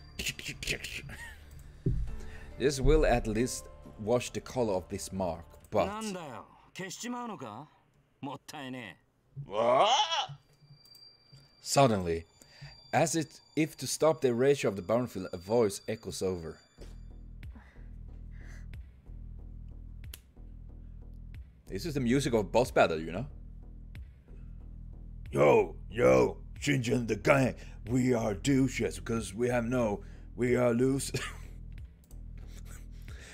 This will at least wash the color of this mark, but... Suddenly, as if to stop the erasure of the boundary, a voice echoes over. This is the music of boss battle, you know? Yo, Shinjin the gang, we are douches because we are loose.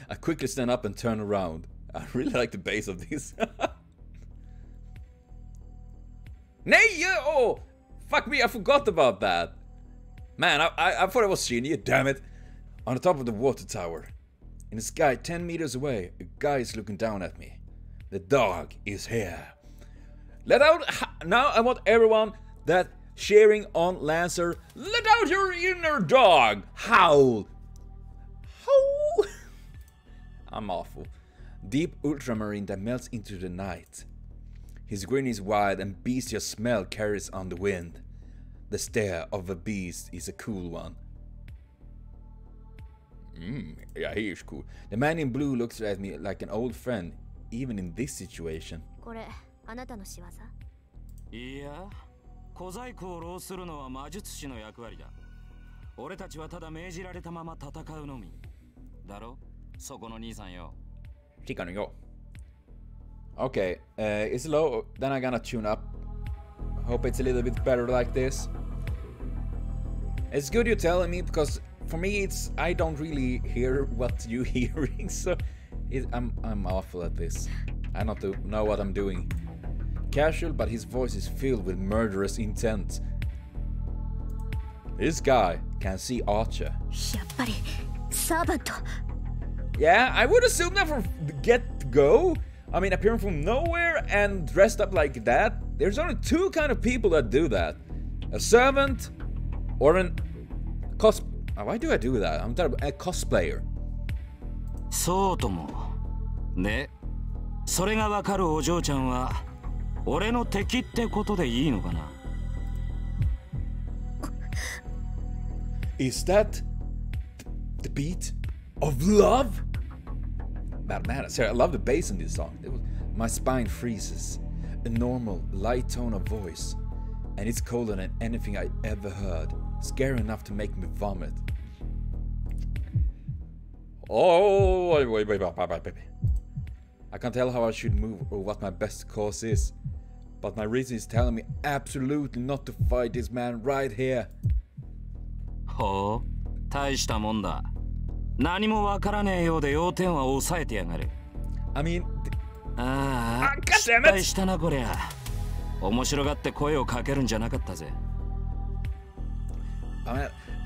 I quickly stand up and turn around. I really like the bass of this. Nay, oh! Fuck me, I forgot about that. Man, I thought it was Shinji, damn it. On the top of the water tower. In the sky 10 meters away, a guy is looking down at me. The dog is here. Let out... Now I want everyone that cheering on Lancer, let out your inner dog! Howl! Howl! I'm awful. Deep ultramarine that melts into the night. His grin is wide and bestial smell carries on the wind. The stare of a beast is a cool one. Yeah, he is cool. The man in blue looks at me like an old friend, even in this situation. Okay, it's low, then I'm gonna tune up. Hope it's a little bit better like this. It's good you're telling me, because for me I don't really hear what you're hearing, so I'm awful at this. I don't know what I'm doing. Casual, but his voice is filled with murderous intent. This guy can see Archer. Yeah, I would assume that from the get-go. I mean, appearing from nowhere and dressed up like that. There's only two kind of people that do that. A servant or an why do I do that? I'm terrible. A cosplayer. Is that the beat of love? Man, I love the bass in this song. My spine freezes. A normal, light tone of voice. And it's colder than anything I ever heard. Scary enough to make me vomit. Oh, wait. I can't tell how I should move or what my best course is. But my reason is telling me absolutely not to fight this man right here. I mean... I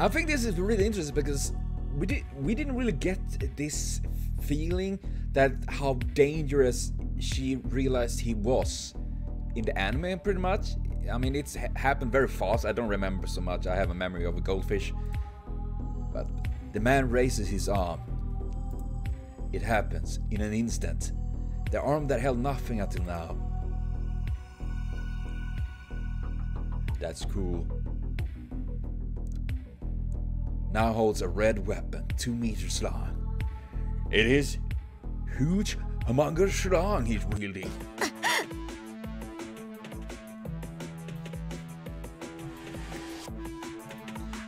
think this is really interesting because we didn't really get this feeling that how dangerous she realized he was in the anime, pretty much. I mean, it's happened very fast. I don't remember so much. I have a memory of a goldfish. But the man raises his arm. It happens in an instant. The arm that held nothing until now. That's cool. Now holds a red weapon, 2 meters long. It is huge, humongous long he's wielding.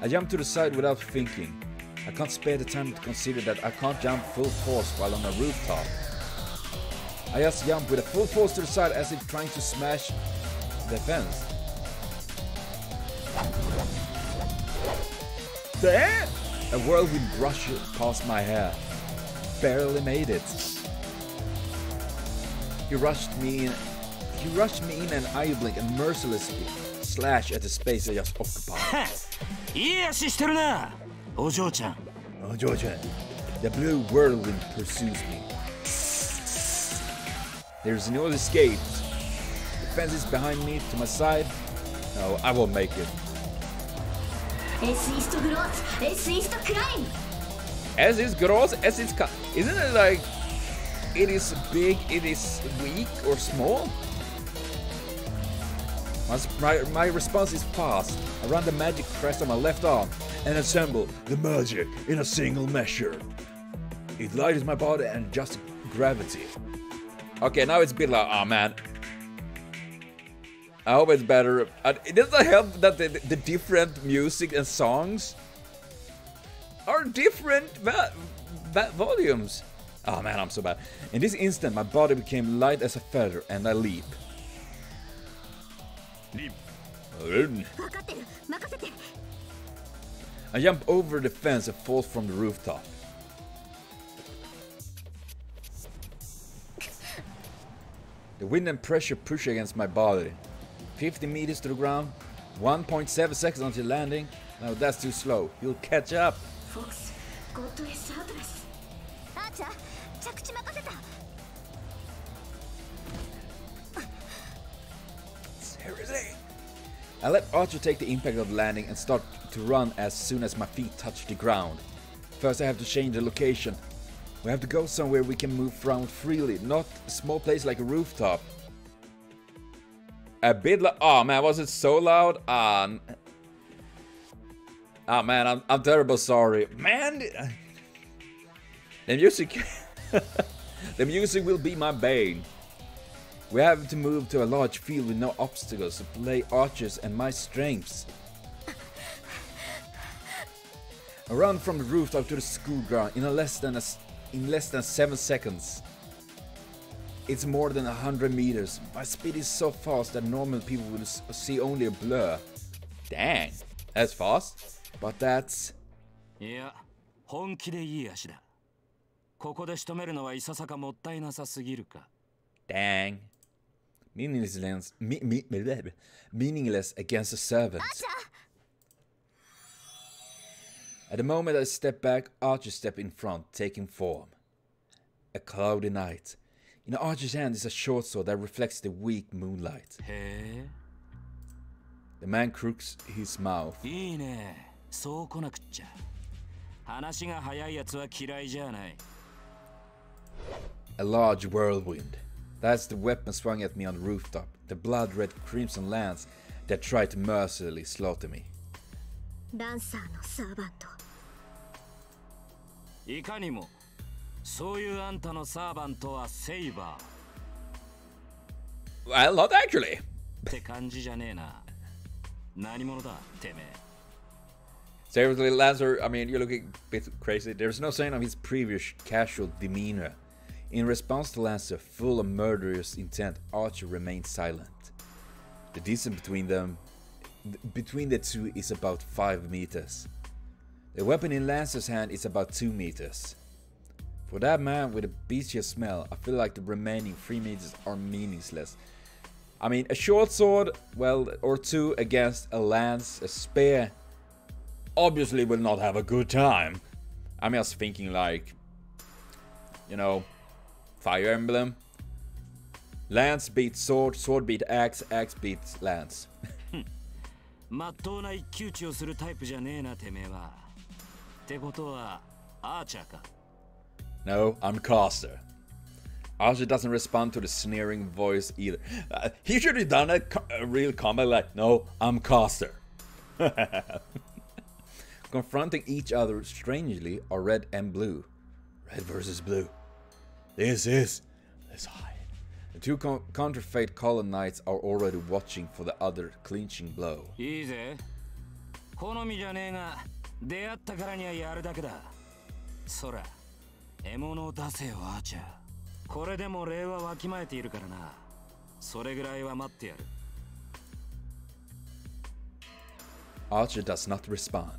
I jump to the side without thinking. I can't spare the time to consider that I can't jump full force while on a rooftop. I just jump with a full force to the side as if trying to smash the fence. There! A whirlwind brushed past my hair. Barely made it. He rushed me in an eye blink and mercilessly slashed at the space I just occupied. Ojo-chan. The blue whirlwind pursues me. There's no escape. The fence is behind me, to my side. No, I won't make it. S is to growth, S is to climb. S is gross, S is isn't it like it is big, it is weak or small? My response is fast. I run the magic crest on my left arm and assemble the magic in a single measure. It lightens my body and adjusts gravity. Okay, now it's a bit like, oh man. I hope it's better. It doesn't help that the different music and songs are different volumes. Oh man, I'm so bad. In this instant, my body became light as a feather and I leap. I jump over the fence and fall from the rooftop. The wind and pressure push against my body. 50 meters to the ground, 1.7 seconds until landing. No, that's too slow. You'll catch up. Fox, go to his address. Archer, 着地任せた. Seriously? I let Archer take the impact of landing and start to run as soon as my feet touch the ground. First I have to change the location. We have to go somewhere we can move around freely, not a small place like a rooftop. A bit like, oh man, was it so loud? Oh man, I'm terrible sorry. Man, the music the music will be my bane. We have to move to a large field with no obstacles to play archers and my strengths. I run from the rooftop to the school ground in less than 7 seconds. It's more than 100 meters. My speed is so fast that normal people will see only a blur. Dang, that's fast. But that's... Yeah, 本気でいい足だ。ここで仕留めるのはいささかもったいなさすぎるか。Dang. Meaningless against the servants. At the moment I step back, Archer step in front, taking form. A cloudy night. In Archer's hand is a short sword that reflects the weak moonlight. The man crooks his mouth. いいね。そう来なくっちゃ。話が早いやつは嫌いじゃない。A large whirlwind. That's the weapon swung at me on the rooftop. The blood-red crimson lance that tried to mercilessly slaughter me. ランサーのサーバント。いかにも。そういうあんたのサーバントはセイバー。Well, not actually. って感じじゃねえな。何者だ、てめえ。Seriously, Lancer, I mean, you're looking a bit crazy. There's no sign of his previous casual demeanor. In response to Lancer, full of murderous intent, Archer remains silent. The distance between the two is about 5 meters. The weapon in Lancer's hand is about 2 meters. For that man with a bestial smell, I feel like the remaining 3 meters are meaningless. I mean, a short sword, well, or two against a lance, a spear, obviously will not have a good time. I'm just thinking like, you know, Fire Emblem. Lance beats sword, sword beats axe, axe beats lance. まっとうな一騎打ちをするタイプじゃねえな、てめえは。ってことは、アーチャーか。No, I'm Caster. Archer doesn't respond to the sneering voice either. He should have done a real combat like, no, I'm Caster. Confronting each other strangely are red and blue. Red versus blue. This is high. The two counterfeit color knights are already watching for the other clinching blow. いいぜ。好みじゃねえが出会ったからにはやるだけだ。そら獲物を出せよアーチャー。これでも礼はわきまえているからな。それぐらいは待ってやる。 Archer does not respond.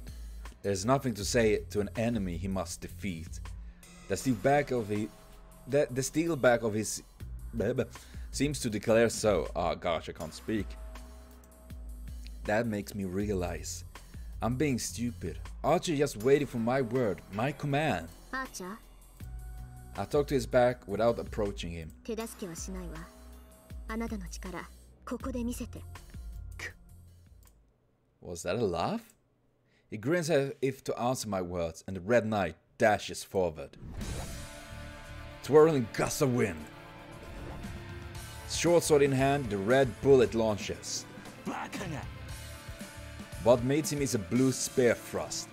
There's nothing to say to an enemy he must defeat. The steel back of his seems to declare so. Oh gosh, I can't speak. That makes me realize I'm being stupid. Archer just waited for my word, my command. Archer? I talked to his back without approaching him. 手助けはしないわ。あなたの力、ここで見せて。Was that a laugh? He grins as if to answer my words, and the Red Knight dashes forward. Twirling gusts of wind. Short sword in hand, the red bullet launches. What meets him is a blue spear thrust.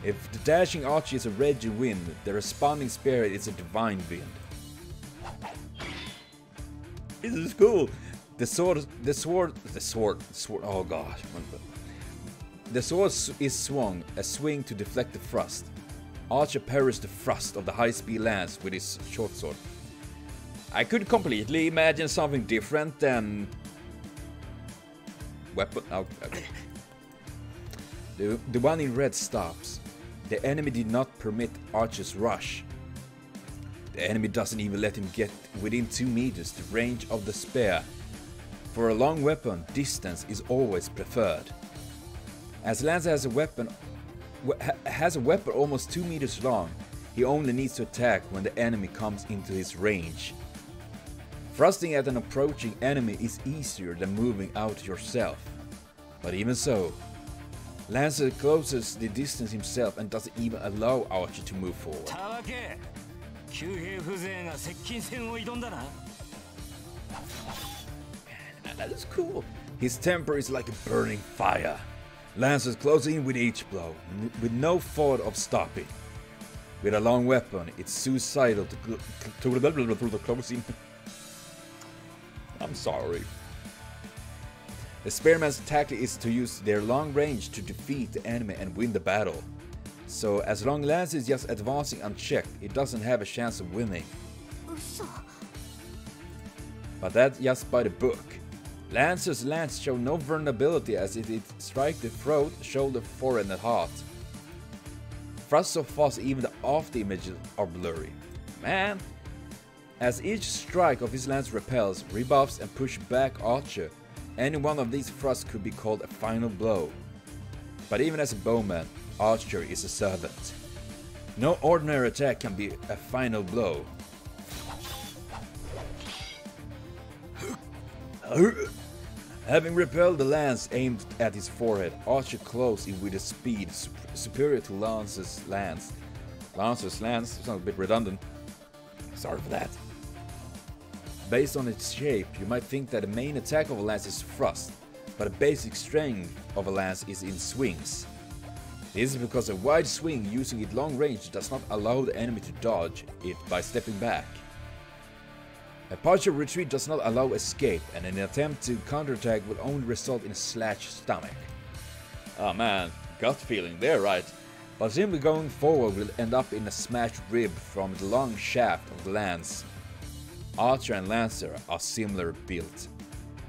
If the dashing archer is a raging wind, the responding spear is a divine wind. This is cool. The sword, oh gosh. The sword is swung, a swing to deflect the thrust. Archer parries the thrust of the high-speed lance with his short sword. I could completely imagine something different than... weapon... Oh, okay. The one in red stops. The enemy did not permit Archer's rush. The enemy doesn't even let him get within 2 meters the range of the spear. For a long weapon, distance is always preferred. As Lancer has a weapon almost 2 meters long, he only needs to attack when the enemy comes into his range. Thrusting at an approaching enemy is easier than moving out yourself. But even so, Lancer closes the distance himself and doesn't even allow Archer to move forward. Man, that is cool. His temper is like a burning fire. Lancer's closing in with each blow, with no thought of stopping. With a long weapon, it's suicidal to close in. I'm sorry. The spearman's tactic is to use their long range to defeat the enemy and win the battle. So as long as Lancer is just advancing unchecked, he doesn't have a chance of winning. But that's just by the book. Lancer's lance show no vulnerability as it strikes the throat, shoulder, forehead and heart. Thrust so fast even the after images are blurry. Man! As each strike of his lance repels, rebuffs and pushes back Archer, any one of these thrusts could be called a final blow. But even as a bowman, Archer is a servant. No ordinary attack can be a final blow. Having repelled the lance aimed at his forehead, Archer closed in with a speed superior to Lancer's lance. Lancer's lance sounds a bit redundant. Sorry for that. Based on its shape, you might think that the main attack of a lance is thrust, but the basic strength of a lance is in swings. This is because a wide swing using it long range does not allow the enemy to dodge it by stepping back. A partial retreat does not allow escape, and an attempt to counterattack will only result in a slashed stomach. Oh man, gut feeling there, right? But simply going forward will end up in a smashed rib from the long shaft of the lance. Archer and Lancer are similar built.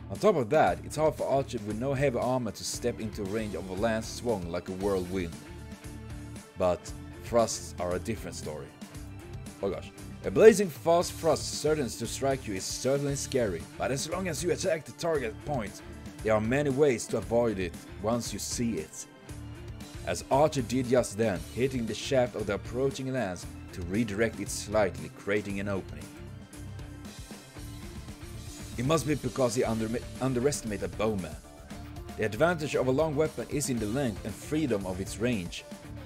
On top of that, it's hard for Archer with no heavy armor to step into range of a lance swung like a whirlwind. But thrusts are a different story. Oh gosh. A blazing fast thrust certain to strike you is certainly scary, but as long as you attack the target point, there are many ways to avoid it once you see it. As Archer did just then, hitting the shaft of the approaching lance to redirect it slightly, creating an opening. It must be because he underestimated a bowman. The advantage of a long weapon is in the length and freedom of its range.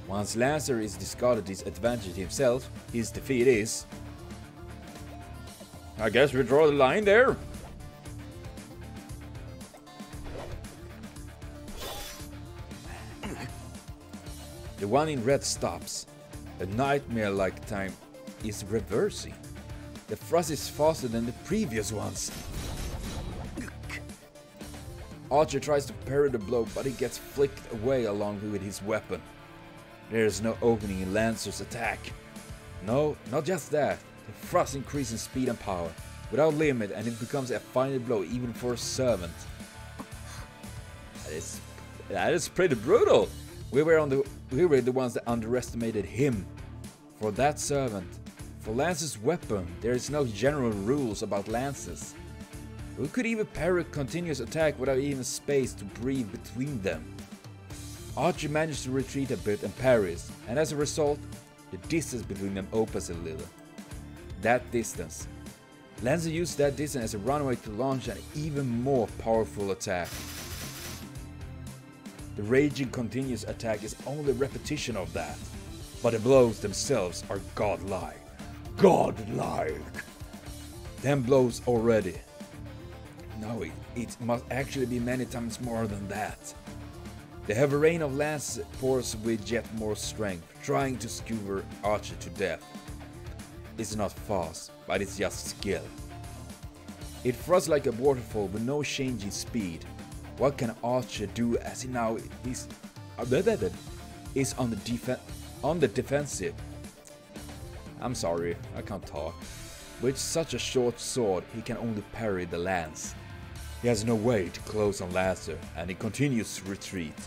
Once Lancer is discarded this advantage himself, his defeat is... I guess we draw the line there. The one in red stops. A nightmare-like time is reversing. The thrust is faster than the previous ones. Archer tries to parry the blow, but it gets flicked away along with his weapon. There is no opening in Lancer's attack. No, not just that. The thrust increases in speed and power, without limit, and it becomes a final blow even for a servant. That is pretty brutal. We were the ones that underestimated him. For that servant, for Lance's weapon, there is no general rules about lances. Who could even parry continuous attack without even space to breathe between them? Archer managed to retreat a bit and parries, and as a result, the distance between them opens a little. That distance. Lancer used that distance as a runway to launch an even more powerful attack. The raging continuous attack is only a repetition of that, but the blows themselves are godlike. Godlike! 10 blows already. No, it must actually be many times more than that. The heavy rain of Lance pours with yet more strength, trying to skewer Archer to death. It's not fast, but it's just skill. It thrusts like a waterfall with no change in speed. What can Archer do as he now is on the defensive? I'm sorry, I can't talk. With such a short sword, he can only parry the lance. He has no way to close on Lancer, and he continues to retreat.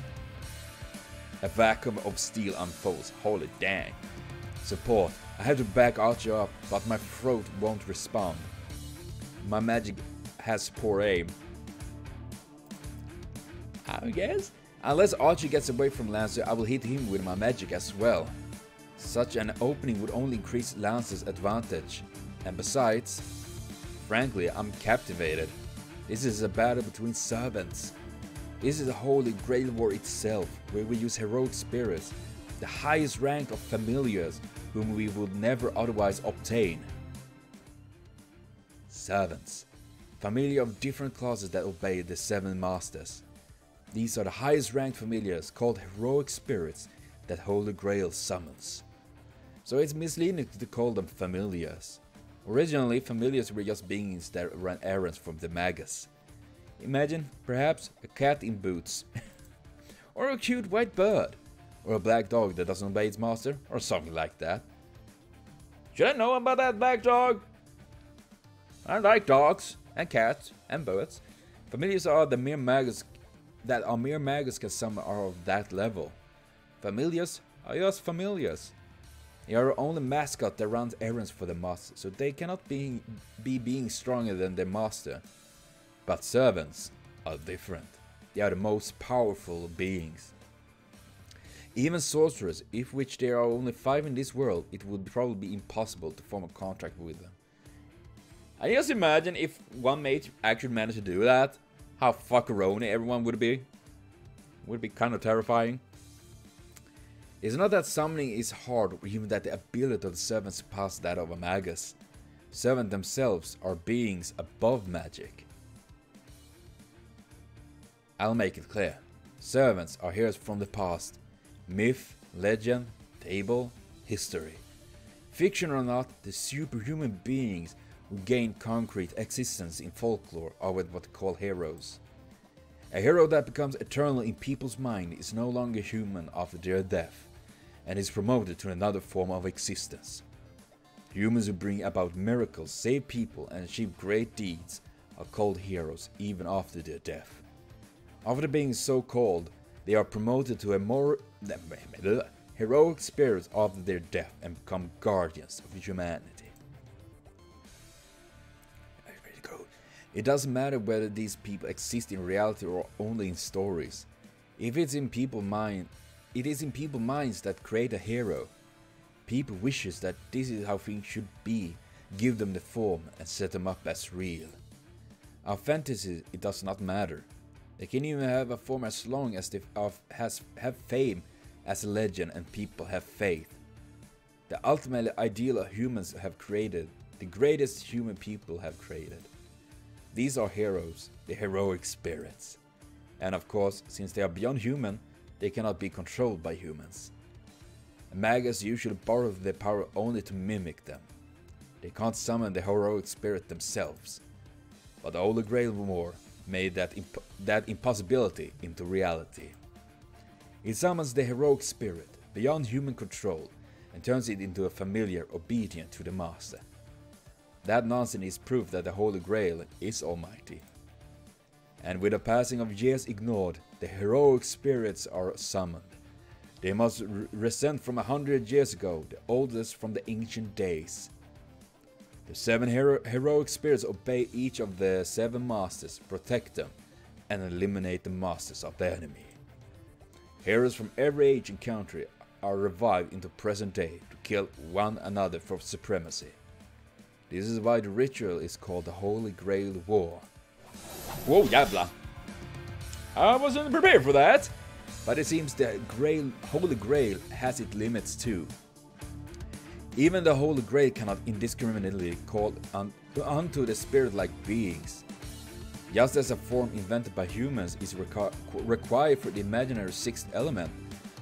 A vacuum of steel unfolds. Holy dang. Support. I have to back Archer up, but my throat won't respond. My magic has poor aim. I guess? Unless Archer gets away from Lancer, I will hit him with my magic as well. Such an opening would only increase Lancer's advantage. And besides, frankly, I'm captivated. This is a battle between servants. This is a holy grail war itself, where we use heroic spirits, the highest rank of familiars whom we would never otherwise obtain. Servants. Familiar of different classes that obey the 7 masters. These are the highest ranked familiars called heroic spirits that Holy Grail summons. So it's misleading to call them familiars. Originally, familiars were just beings that ran errands from the magus. Imagine, perhaps, a cat in boots. Or a cute white bird. Or a black dog that doesn't obey its master, or something like that. Should I know about that black dog? I like dogs, and cats, and birds. Familiars are the mere magus that our mere magus can summon are of that level. Familiars are just familiars. They are only mascot that runs errands for the master, so they cannot be being stronger than their master. But servants are different. They are the most powerful beings. Even sorcerers, if which there are only 5 in this world, it would probably be impossible to form a contract with them. I just imagine if one mate actually managed to do that, how fuckeroni everyone would be. Would be kind of terrifying. It's not that summoning is hard, or even that the ability of the servants surpasses that of a magus. Servants themselves are beings above magic. I'll make it clear. Servants are heroes from the past. Myth, legend, fable, history. Fiction or not, the superhuman beings who gain concrete existence in folklore are what we call heroes. A hero that becomes eternal in people's mind is no longer human after their death, and is promoted to another form of existence. Humans who bring about miracles, save people, and achieve great deeds are called heroes even after their death. After being so called, they are promoted to a more heroic spirits after their death and become guardians of humanity. It doesn't matter whether these people exist in reality or only in stories. If it's in people's mind, it is in people's minds that create a hero. People wishes that this is how things should be, give them the form and set them up as real. Our fantasy, it does not matter. They can even have a form as long as they have fame as a legend and people have faith. The ultimate ideal of humans have created, the greatest human people have created. These are heroes, the heroic spirits. And of course, since they are beyond human, they cannot be controlled by humans. Magus usually borrow their power only to mimic them. They can't summon the heroic spirit themselves. But the Holy Grail War made that impossibility into reality. It summons the heroic spirit beyond human control and turns it into a familiar obedient to the master. That nonsense is proof that the Holy Grail is almighty. And with the passing of years ignored, the heroic spirits are summoned. They must resent from 100 years ago, the oldest from the ancient days. The 7 heroic spirits obey each of the 7 masters, protect them, and eliminate the masters of the enemy. Heroes from every age and country are revived into present day to kill one another for supremacy. This is why the ritual is called the Holy Grail War. Whoa, jävla! I wasn't prepared for that! But it seems the Holy Grail has its limits too. Even the Holy Grail cannot indiscriminately call unto the spirit-like beings. Just as a form invented by humans is required for the imaginary 6th element,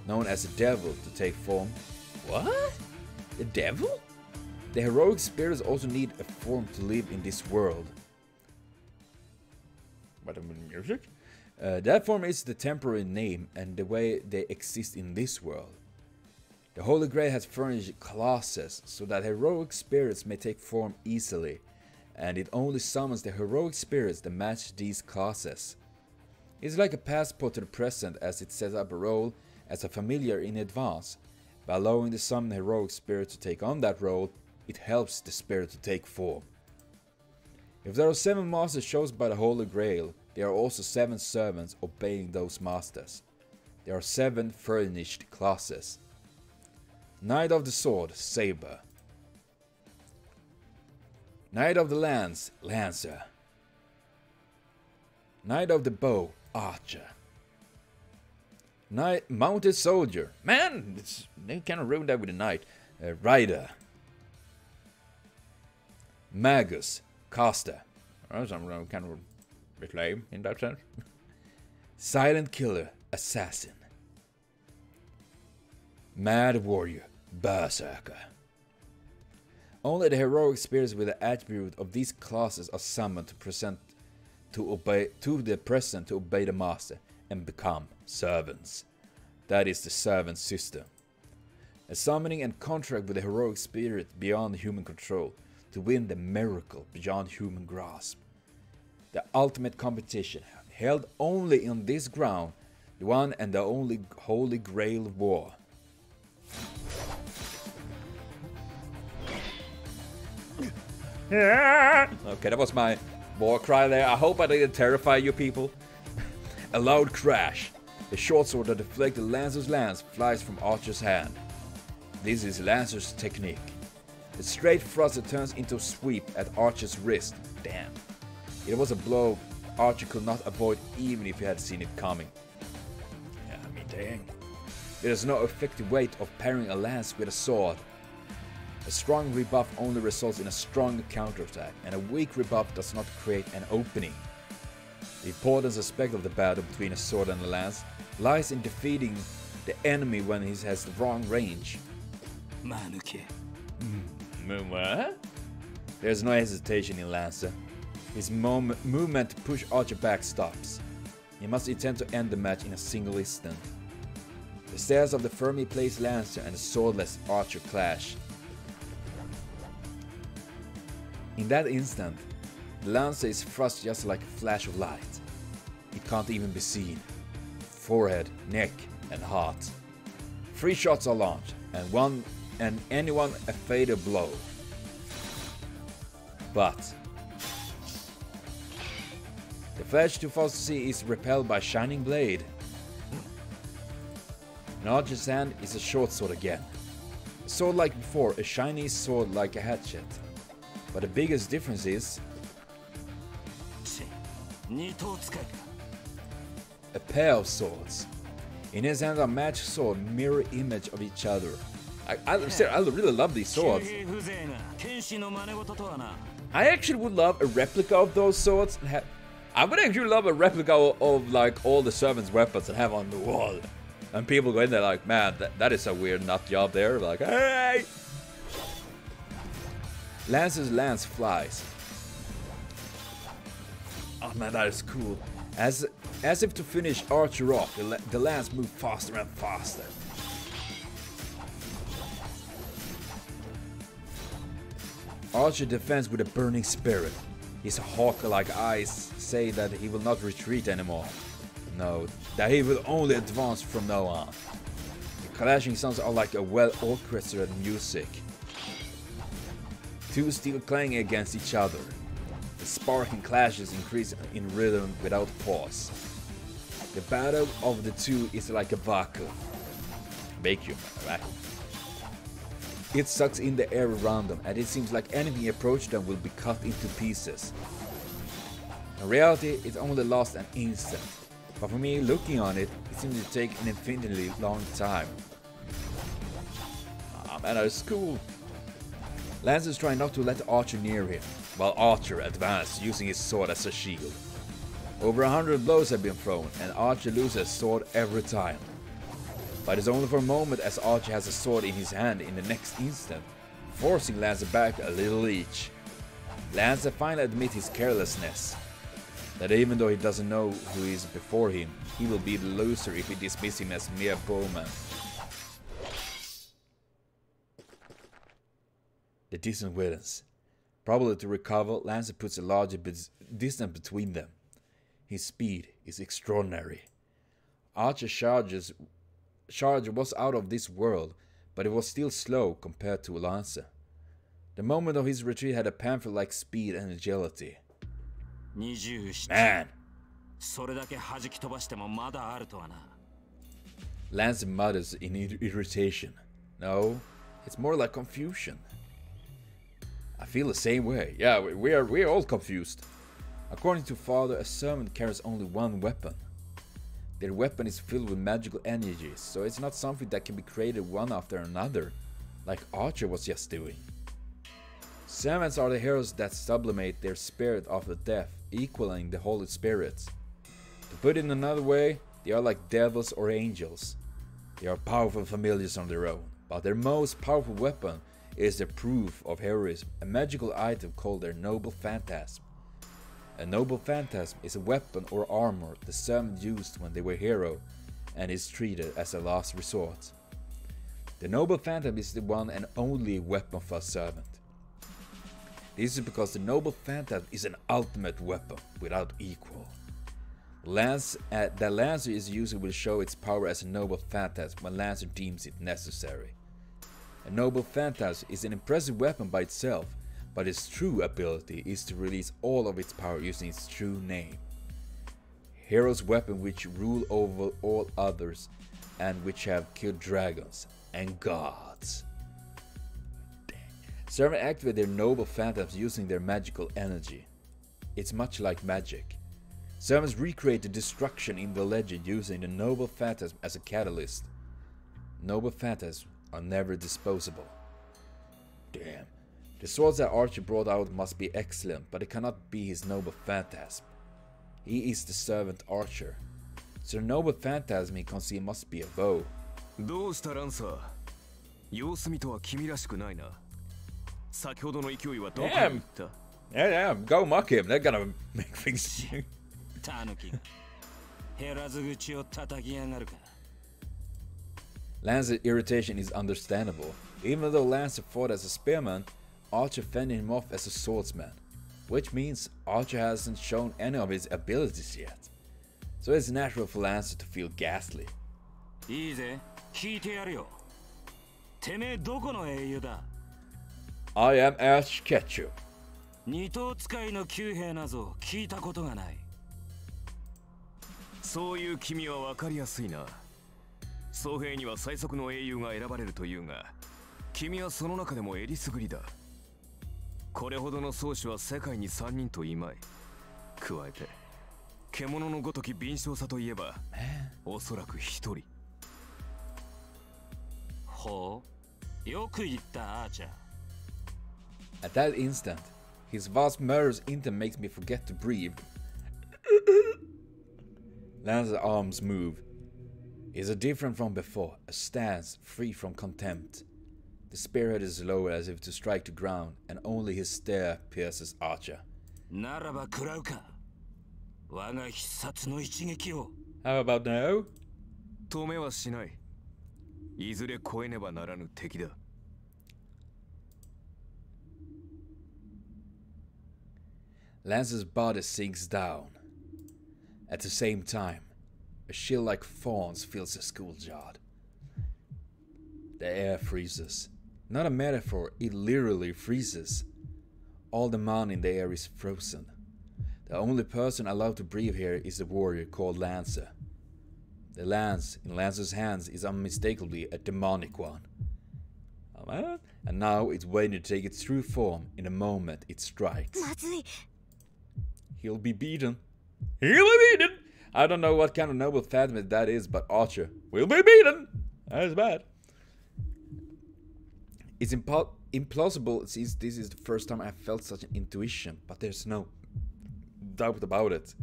known as the devil, to take form. What? The devil? The heroic spirits also need a form to live in this world. What about music? That form is the temporary name and the way they exist in this world. The Holy Grail has furnished classes so that heroic spirits may take form easily, and it only summons the heroic spirits that match these classes. It's like a passport to the present, as it sets up a role as a familiar in advance. By allowing the summoned heroic spirit to take on that role, it helps the spirit to take form. If there are 7 masters chosen by the Holy Grail, there are also 7 servants obeying those masters. There are 7 furnished classes. Knight of the Sword, Saber. Knight of the Lance, Lancer. Knight of the Bow, Archer. Mounted Soldier. Man, they kind of ruined that with a knight. Rider. Magus, Caster. That's kind of a bit lame in that sense. Silent Killer, Assassin. Mad Warrior, Berserker. Only the heroic spirits with the attribute of these classes are summoned to obey the master and become servants. That is the servant system. A summoning and contract with the heroic spirit beyond human control to win the miracle beyond human grasp. The ultimate competition, held only on this ground, the one and the only Holy Grail War. Okay, that was my war cry there. I hope I didn't terrify you people. A loud crash. The short sword that deflected Lancer's lance flies from Archer's hand. This is Lancer's technique. The straight thrust that turns into a sweep at Archer's wrist. Damn. It was a blow Archer could not avoid even if he had seen it coming. Yeah, I mean, dang. There is no effective way of parrying a lance with a sword. A strong rebuff only results in a strong counterattack, and a weak rebuff does not create an opening. The important aspect of the battle between a sword and a lance lies in defeating the enemy when he has the wrong range. What? There's no hesitation in Lancer. His movement to push Archer back stops. He must intend to end the match in a single instant. The stairs of the firmly placed Lancer and the swordless Archer clash. In that instant, the Lancer is thrust just like a flash of light. It can't even be seen. Forehead, neck, and heart. 3 shots are launched, and anyone a fatal blow. But the flash too fast to see is repelled by shining blade. In Archer's hand is a short sword again. A sword like before, a shiny sword like a hatchet. But the biggest difference is a pair of swords. In his hand are matched sword, mirror image of each other. I really love these swords. I actually would love a replica of those swords. I would actually love a replica of like all the servants' weapons and have on the wall. And people go in there like, man, that is a weird nut job there. Like, hey! Lancer's lance flies. Oh man, that is cool. As if to finish Archer off, the lance move faster and faster. Archer defends with a burning spirit. His hawk-like eyes say that he will not retreat anymore. No, that he will only advance from now on. The clashing sounds are like a well-orchestrated music. Two steel clanging against each other. The sparking clashes increase in rhythm without pause. The battle of the two is like a vacuum. Right? It sucks in the air around them, and it seems like anything approaching them will be cut into pieces. In reality, it only lasts an instant, but for me, looking on it, it seems to take an infinitely long time. Ah man, that is cool. Lance is trying not to let Archer near him, while Archer advances using his sword as a shield. Over 100 blows have been thrown, and Archer loses his sword every time. But it's only for a moment, as Archer has a sword in his hand in the next instant, forcing Lance back a little each. Lance finally admits his carelessness, that even though he doesn't know who is before him, he will be the loser if he dismisses him as mere bowman. The distant villains. Probably to recover, Lance puts a larger distance between them. His speed is extraordinary. Archer's charge was out of this world, but it was still slow compared to Lance. The moment of his retreat had a panther-like speed and agility. Man! Lance mutters in irritation. No, it's more like confusion. I feel the same way. Yeah, we're all confused. According to Father, a servant carries only one weapon. Their weapon is filled with magical energies, so it's not something that can be created one after another, like Archer was just doing. Servants are the heroes that sublimate their spirit after death, equaling the holy spirits. To put it in another way, they are like devils or angels. They are powerful familiars on their own, but their most powerful weapon is the proof of heroism, a magical item called their noble phantasm. A noble phantasm is a weapon or armor the servant used when they were hero, and is treated as a last resort. The noble phantasm is the one and only weapon for a servant. This is because the noble phantasm is an ultimate weapon without equal. The Lancer is used will show its power as a noble phantasm when Lancer deems it necessary. A noble phantasm is an impressive weapon by itself, but its true ability is to release all of its power using its true name. Hero's weapon which rule over all others and which have killed dragons and gods. Servants activate their noble phantasms using their magical energy. It's much like magic. Servants recreate the destruction in the legend using the noble phantasm as a catalyst. Noble phantasms are never disposable. Damn. The swords that Archer brought out must be excellent, but it cannot be his noble phantasm. He is the servant Archer, so the noble phantasm he conceived must be a bow. Damn, go mock him, they're gonna make things... Lance's irritation is understandable. Even though Lance fought as a spearman, Archer fended him off as a swordsman, which means Archer hasn't shown any of his abilities yet. So it's natural for Lance to feel ghastly. I am Ash Ketchum. At that instant, his vast murderous intent makes me forget to breathe. Lance's arms move. Is different from before, a stance free from contempt. The spearhead is low as if to strike the ground, and only his stare pierces Archer. 我が必殺の一撃を。How about now? 止めはしない。いずれ越えねばならぬ敵だ。Lance's body sinks down. At the same time, a chill like fawns fills the schoolyard. The air freezes. Not a metaphor, it literally freezes. All the man in the air is frozen. The only person allowed to breathe here is the warrior called Lancer. The lance in Lancer's hands is unmistakably a demonic one. And now it's waiting to take its true form in the moment it strikes. He'll be beaten. He'll be beaten! I don't know what kind of noble fathom that is, but Archer will be beaten! That's bad. It's implausible since this is the first time I felt such an intuition, but there's no doubt about it.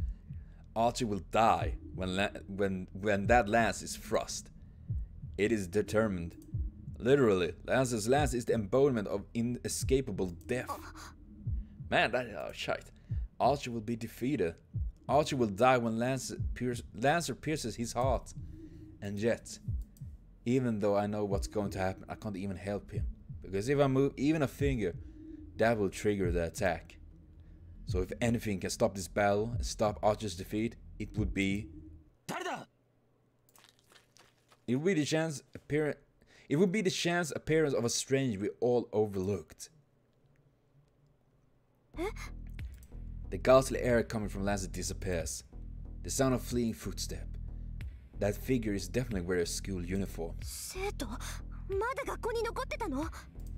Archer will die when that lance is thrust. It is determined. Literally, Lance's lance is the embodiment of inescapable death. Man, oh shite. Archer will be defeated. Archer will die when Lancer pierces his heart. And yet, even though I know what's going to happen, I can't even help him. Because if I move even a finger, that will trigger the attack. So if anything can stop this battle and stop Archer's defeat, it would be... It would be the chance appearance of a stranger we all overlooked. The ghastly air coming from Lancer disappears. The sound of fleeing footstep. That figure is definitely wearing a school uniform. 生徒まだ学校に残ってたの？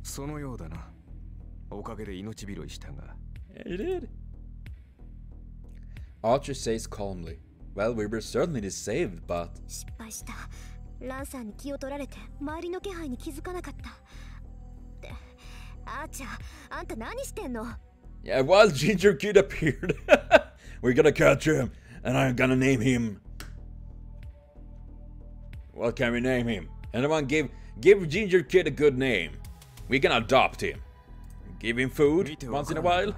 そのようだな。おかげで命拾いしたが。Yeah, you did. Archer says calmly, "Well, we were certainly saved, but..." 失敗した。ランサーに気を取られて周りの気配に気づかなかった。ってアーチャー、あんた何してんの？ Yeah, while Ginger Kid appeared, we're gonna catch him, and I'm gonna name him. What can we name him? Anyone give Ginger Kid a good name. We can adopt him. Give him food once in a while.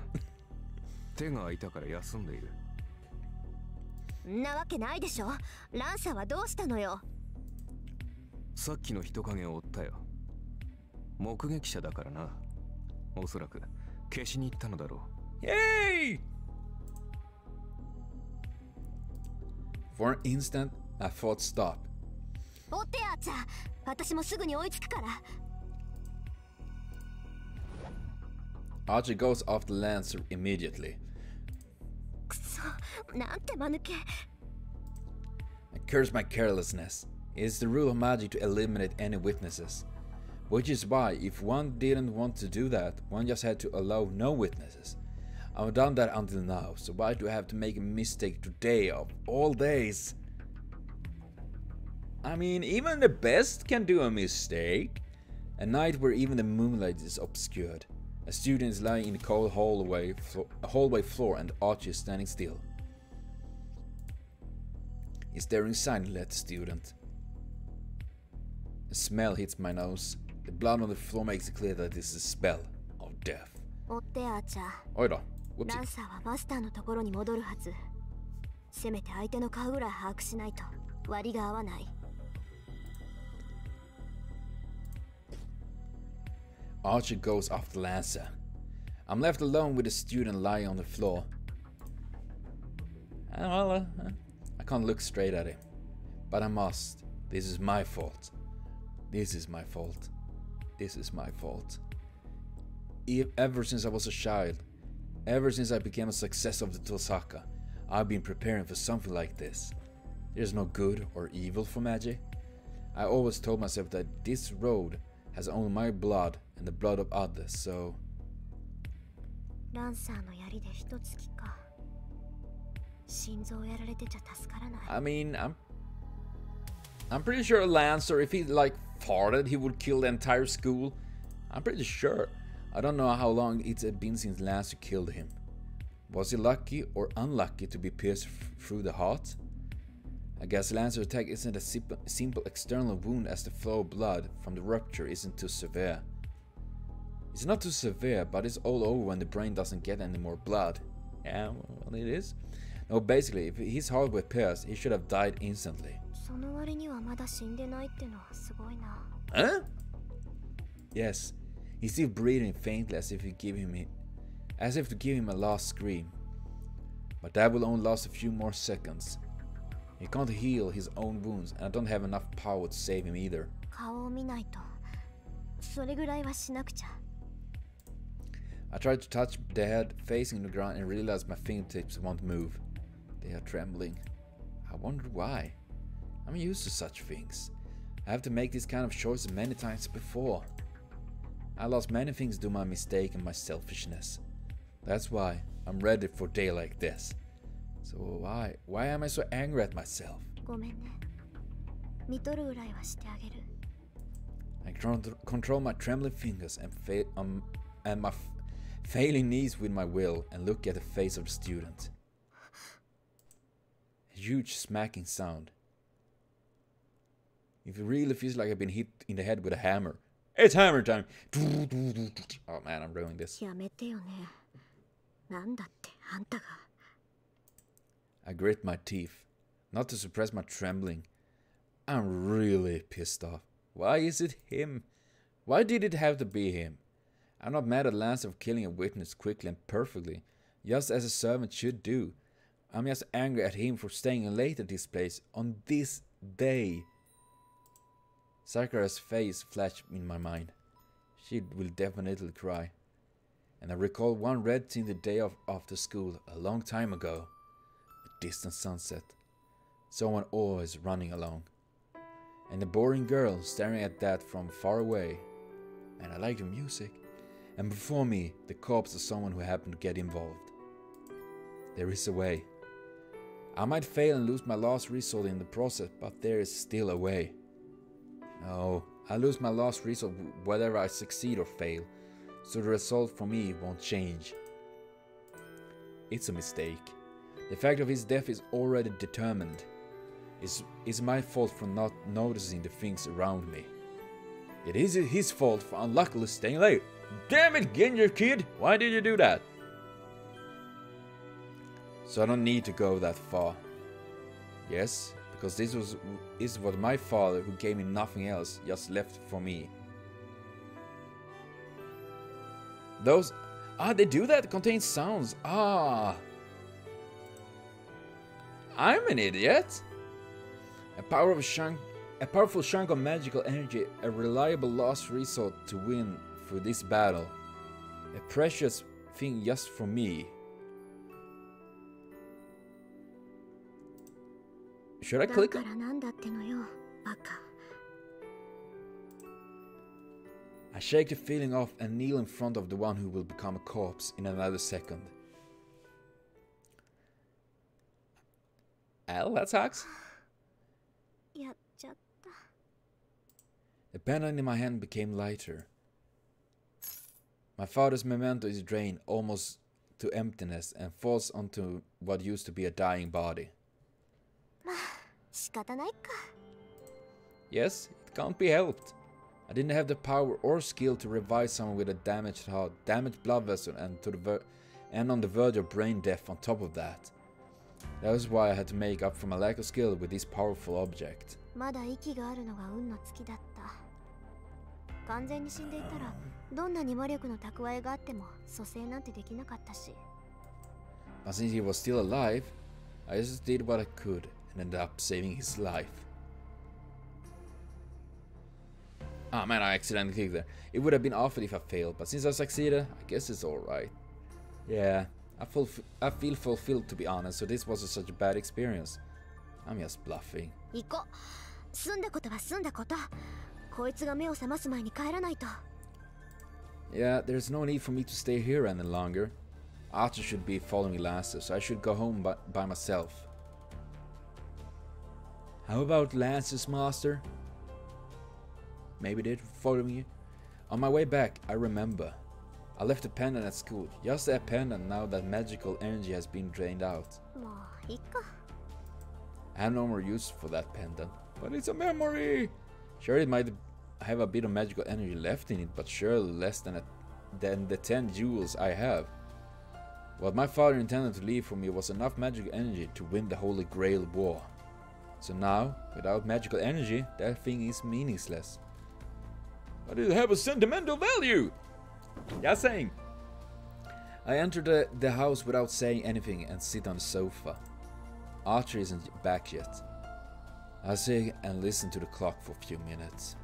手が空いたから休んでいる。んなわけないでしょ。ランサーはどうしたのよ。さっきの人影を追ったよ。目撃者だからな。おそらく消しに行ったのだろう。Yay! For an instant, I thought stop. 追ってアーチャー。私もすぐに追いつくから。Archer goes off the Lancer immediately. くそ、なんて間抜け。I curse my carelessness. It is the rule of magic to eliminate any witnesses. Which is why, if one didn't want to do that, one just had to allow no witnesses. I've done that until now, so why do I have to make a mistake today of all days? I mean, even the best can do a mistake. A night where even the moonlight is obscured. A student is lying in the cold hallway floor and Archie is standing still. He's staring silently at the student. A smell hits my nose. The blood on the floor makes it clear that this is a spell of death. 追ってアーチャー。おいら、ランサーはマスターのところに戻るはず。せめて相手の顔ぐらい把握しないと割が合わない。Archer goes off the Lancer. I'm left alone with the student lying on the floor. I can't look straight at him. But I must. This is my fault. This is my fault. This is my fault. Ever since I was a child, ever since I became a success of the Tosaka, I've been preparing for something like this. There's no good or evil for magic. I always told myself that this road has only my blood and the blood of others, so... ランサーの槍で一突きか。心臓やられてちゃ助からない。I mean, I'm pretty sure Lancer, if he like farted, he would kill the entire school. I'm pretty sure. I don't know how long it's been since Lancer killed him. Was he lucky or unlucky to be pierced through the heart? I guess Lancer's attack isn't a simple external wound, as the flow of blood from the rupture isn't too severe. It's not too severe, but it's all over when the brain doesn't get any more blood. Yeah, well, it is. No, basically, if his heart were pierced, he should have died instantly. その割にはまだ死んでないってのはすごいな。Huh? Yes, he's still breathing faintly as if to give him a last scream. But that will only last a few more seconds. He can't heal his own wounds, and I don't have enough power to save him either. 顔を見ないと。それぐらいはしなくちゃ。I tried to touch the head facing the ground and realized my fingertips won't move. They are trembling. I wondered why. I'm used to such things. I have to make this kind of choices many times before. I lost many things due to my mistake and my selfishness. That's why I'm ready for a day like this. So why am I so angry at myself? ごめんね。見とるぐらいはしてあげる。I control my trembling fingers and my failing knees with my will and look at the face of the student. A huge smacking sound. It really feels like I've been hit in the head with a hammer. It's hammer time! Oh man, I'm ruining this. やめてよね。なんだってあんたが。I grit my teeth, not to suppress my trembling. I'm really pissed off. Why is it him? Why did it have to be him? I'm not mad at Lance for killing a witness quickly and perfectly, just as a servant should do. I'm just angry at him for staying late at this place on this day. Sakura's face flashed in my mind. She will definitely cry. And I recall one red-tinted day after school a long time ago. A distant sunset. Someone always running along. And a boring girl staring at that from far away. And I like the music. And before me, the corpse of someone who happened to get involved. There is a way. I might fail and lose my last resort in the process, but there is still a way. No, I lose my last resort whether I succeed or fail, so the result for me won't change. It's a mistake. The fact of his death is already determined. It's my fault for not noticing the things around me. It is his fault for unluckily staying late. Damn it, Ginger kid! Why did you do that? So I don't need to go that far. Yes, because this is what my father, who gave me nothing else, just left for me. Those... they do that? Contain sounds. I'm an idiot! A powerful chunk of magical energy, a reliable last resort to win for this battle. A precious thing just for me. Should I click it? I shake the feeling off and kneel in front of the one who will become a corpse in another second. Al, that sucks. The pendant in my hand became lighter. My father's memento is drained almost to emptiness and falls onto what used to be a dying body. Yes, it can't be helped. I didn't have the power or skill to revive someone with a damaged heart, damaged blood vessel, and on the verge of brain death on top of that. That was why I had to make up for my lack of skill with this powerful object. But since he was still alive, I just did what I could and ended up saving his life. Ah man, I accidentally clicked there. It would have been awful if I failed, but since I succeeded, I guess it's alright. Yeah, I feel fulfilled, to be honest, so this wasn't such a bad experience. I'm just bluffing. Yeah, there's no need for me to stay here any longer. Archer should be following Lancer, so I should go home by myself. How about Lancer's master? Maybe they're following you. On my way back, I remember. I left the pendant at school. Just a pendant now that magical energy has been drained out. I have no more use for that pendant, but it's a memory! Sure, it might have a bit of magical energy left in it, but surely less than the 10 jewels I have. What my father intended to leave for me was enough magical energy to win the Holy Grail War. So now, without magical energy, that thing is meaningless. But it have a sentimental value! Just saying. I enter the house without saying anything and sit on the sofa. Archer isn't back yet. I sit and listen to the clock for a few minutes.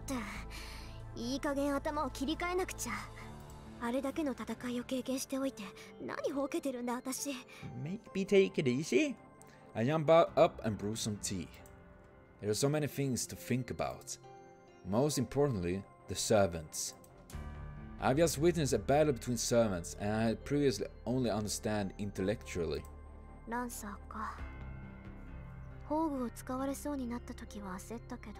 いい加減頭を切り替えなくちゃ。あれだけの戦いを経験しておいて、何ほうけてるんだ私。Maybe take it easy. I jump up and brew some tea. There are so many things to think about. Most importantly, the servants. I've just witnessed a battle between servants, and I had previously only understand intellectually. ランサーか。宝具を使われそうになった時は焦ったけど、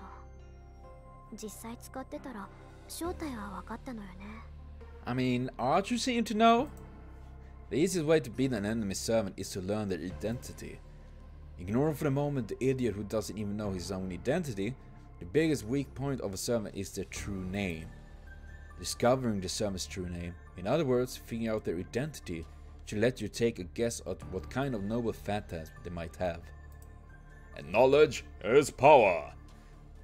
実際使ってたら正体は分かったのよね。I mean, Archer seem to know? The easiest way to beat an enemy servant is to learn their identity. Ignore for the moment the idiot who doesn't even know his own identity. The biggest weak point of a servant is their true name. Discovering the servant's true name, in other words, figuring out their identity, should let you take a guess at what kind of noble phantasm they might have. And knowledge is power!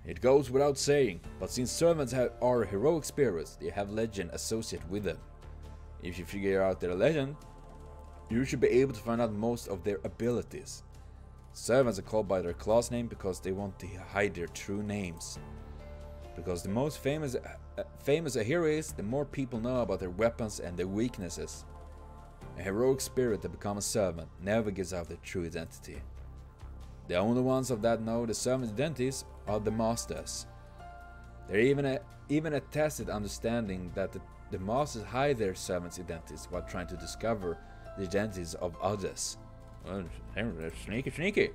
It goes without saying, but since servants are heroic spirits, they have legend associated with them. If you figure out their legend, you should be able to find out most of their abilities. Servants are called by their class name because they want to hide their true names. Because the most famous a hero is, the more people know about their weapons and their weaknesses. A heroic spirit that becomes a servant never gives out their true identity. The only ones of that know the servant's identities are the masters. There even a tacit understanding that the masters hide their servants' identities while trying to discover the identities of others. Well, sneaky.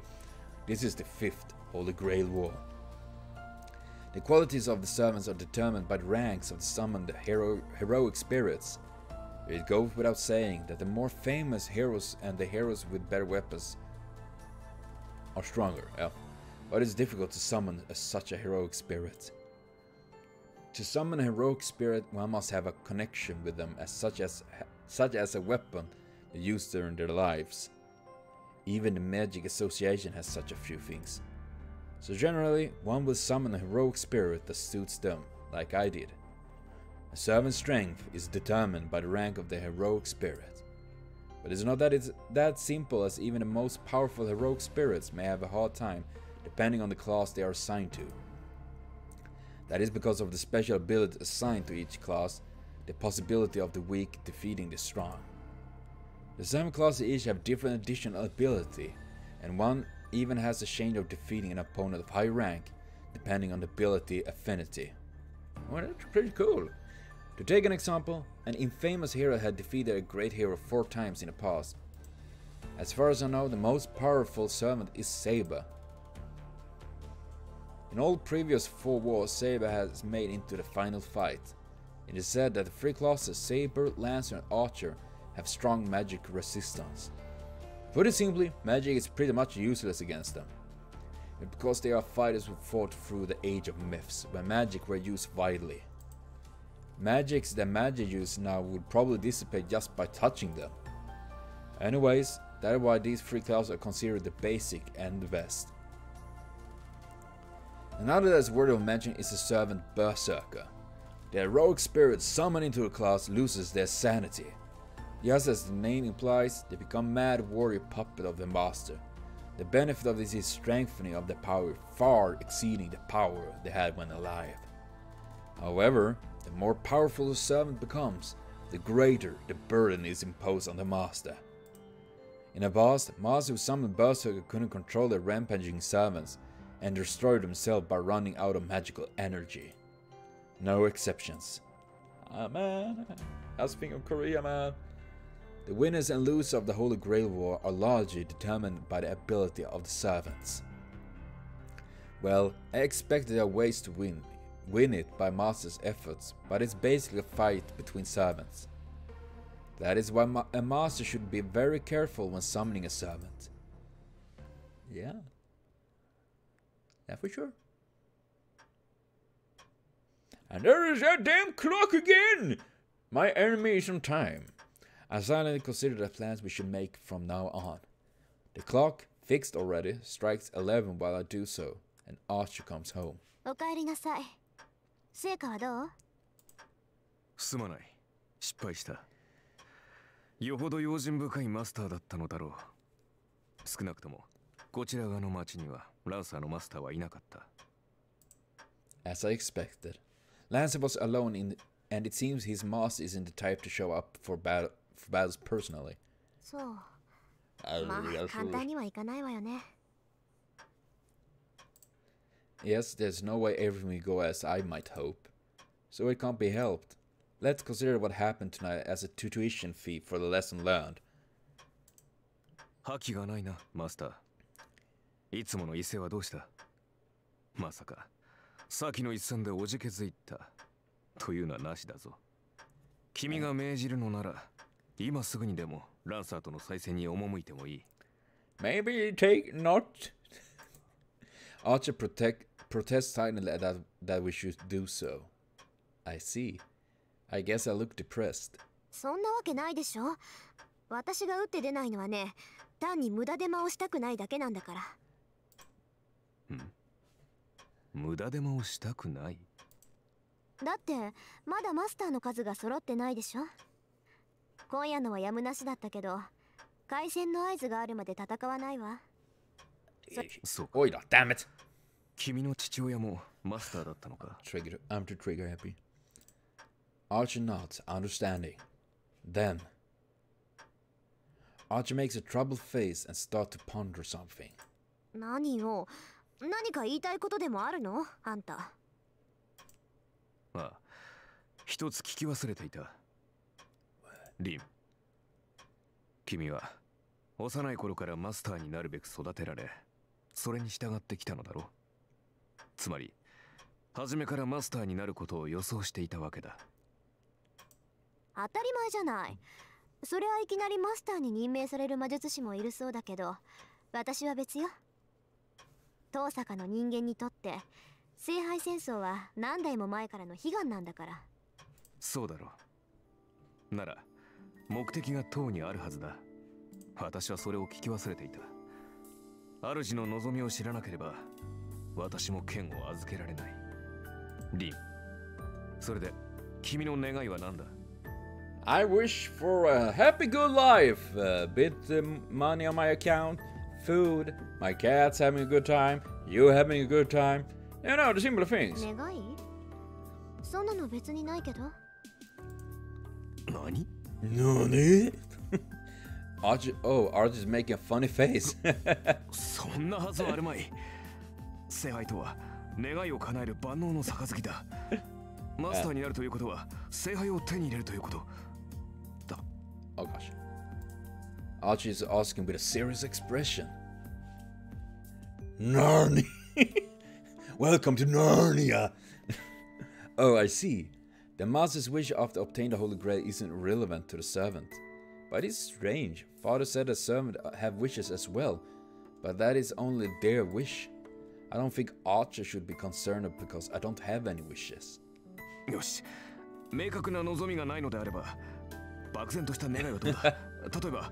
This is the 5th Holy Grail War. The qualities of the servants are determined by the ranks of the summoned heroic spirits. It goes without saying that the more famous heroes and the heroes with better weapons are stronger, yeah. But it's difficult to summon such a heroic spirit. To summon a heroic spirit, one must have a connection with them, such as a weapon they use during their lives. Even the Magic Association has such a few things. So generally, one will summon a heroic spirit that suits them, like I did. A servant's strength is determined by the rank of the heroic spirit. But it's not that it's that simple, as even the most powerful heroic spirits may have a hard time depending on the class they are assigned to. That is because of the special ability assigned to each class, the possibility of the weak defeating the strong. The 7 classes each have different additional ability, and one even has a chance of defeating an opponent of high rank, depending on the ability affinity. Well, that's pretty cool. To take an example, an infamous hero had defeated a great hero 4 times in the past. As far as I know, the most powerful servant is Saber. In all previous 4 wars, Saber has made into the final fight. It is said that the 3 classes, Saber, Lancer and Archer, have strong magic resistance. Put it simply, magic is pretty much useless against them. But because they are fighters who fought through the age of myths, when magic were used widely. Magics that magic use now would probably dissipate just by touching them. Anyways, that is why these 3 classes are considered the basic and the best. Another that's worthy of mention is the servant Berserker. The heroic spirit summoned into a class loses their sanity. Just as the name implies, they become mad warrior puppet of the master. The benefit of this is strengthening of their power far exceeding the power they had when alive. However, the more powerful the servant becomes, the greater the burden is imposed on the master. In the past, masters who summoned Berserker couldn't control their rampaging servants and destroyed themselves by running out of magical energy. No exceptions. Ah man, I was thinking of Korea, man. The winners and losers of the Holy Grail War are largely determined by the ability of the servants. Well, I expect there are ways to win it by masters' efforts, but it's basically a fight between servants. That is why a master should be very careful when summoning a servant. Yeah. Yeah, for sure. And there is that damn clock again! My enemy is on time. I silently consider the plans we should make from now on. The clock, fixed already, strikes 11 while I do so, and Archer comes home. おかえりなさい。成果はどう？すまない。失敗した。よほど用心深いマスターだったのだろう。少なくともこちら側の町にはランサーのマスターはいなかった。As I expected, Lancer was alone and it seems his master isn't the type to show up for battles personally. そう。まあ、簡単にはいかないわよね。Yes, there's no way everything will go as I might hope. So it can't be helped. Let's consider what happened tonight as a tuition fee for the lesson learned. 覇気がないな、マスター。いつもの威勢はどうした？まさか、先の一戦でおじけづいたというのはなしだぞ。君が命じるのなら、今すぐにでもランサーとの再戦に赴いてもいい。Maybe take not. Archer protests silently that we should do so. I see. I guess I look depressed. そんなわけないでしょ。私が打って出ないのはね、単に無駄手間をしたくないだけなんだから。無駄手間をしたくない？だってまだマスターの数が揃ってないでしょ。今夜のはやむなしだったけど、開戦の合図があるまで戦わないわ。そうか。おいら、damn it! 君の父親もマスターだったのか。I'm too trigger happy. Archer nods, understanding. Then, Archer makes a troubled face and starts to ponder something. 何よ、何か言いたいことでもあるの？あんた。ああ、一つ聞き忘れていた。リン、君は幼い頃からマスターになるべく育てられ、それに従ってきたのだろう。つまり、初めからマスターになることを予想していたわけだ。当たり前じゃない。それはいきなりマスターに任命される魔術師もいるそうだけど、私は別よ。遠坂の人間にとって聖杯戦争は何代も前からの悲願なんだから。そうだろう。なら目的が塔にあるはずだ。私はそれを聞き忘れていた。主の望みを知らなければ私も剣を預けられない。リン、それで君の願いは何だ？ I wish for a happy good life, a bit money on my account, food, my cats having a good time, you having a good time, you know, the simple things. 願い？そんなの別にないけど。何？何？ Archer's making a funny face. そんなはずはあるまい。聖杯とは願いを叶える万能の杯だ。マスターになるということは聖杯を手に入れるということだ。Oh gosh. Archie is asking with a serious expression. Narnia! Welcome to Narnia! Oh, I see. The master's wish after obtaining the Holy Grail isn't relevant to the servant. But it's strange. Father said the servant have wishes as well, but that is only their wish. I don't think Archer should be concerned because I don't have any wishes. よし、明確な望みがないのであれば、漠然とした願いはどうだ？例えば、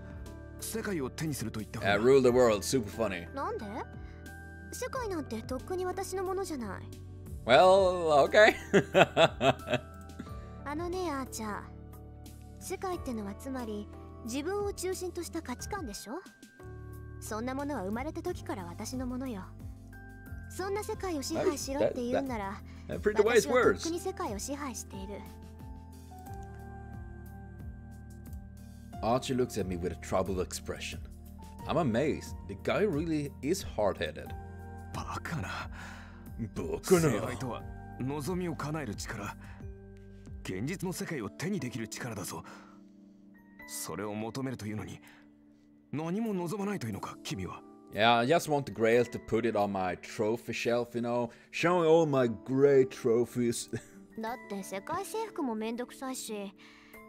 世界を手にすると言った方が。Rule the world, super funny. なんで？世界なんてとっくに私のものじゃない。Well, okay. あのね、アーチャー。世界ってのはつまり自分を中心とした価値観でしょ？そんなものは生まれた時から私のものよ。そんな世界を支配しろって言うなら、私はとっくに世界を支配している。Archie looks at me with a troubled expression. I'm amazed. The guy really is hard-headed. バカな。バカな。聖杯とは望みを叶える力。現実の世界を手にできる力だぞ。それを求めるというのに何も望まないというのか、君は。Yeah, I just want the Grail to put it on my trophy shelf, you know, showing all my great trophies. だって世界征服もめんどくさいし、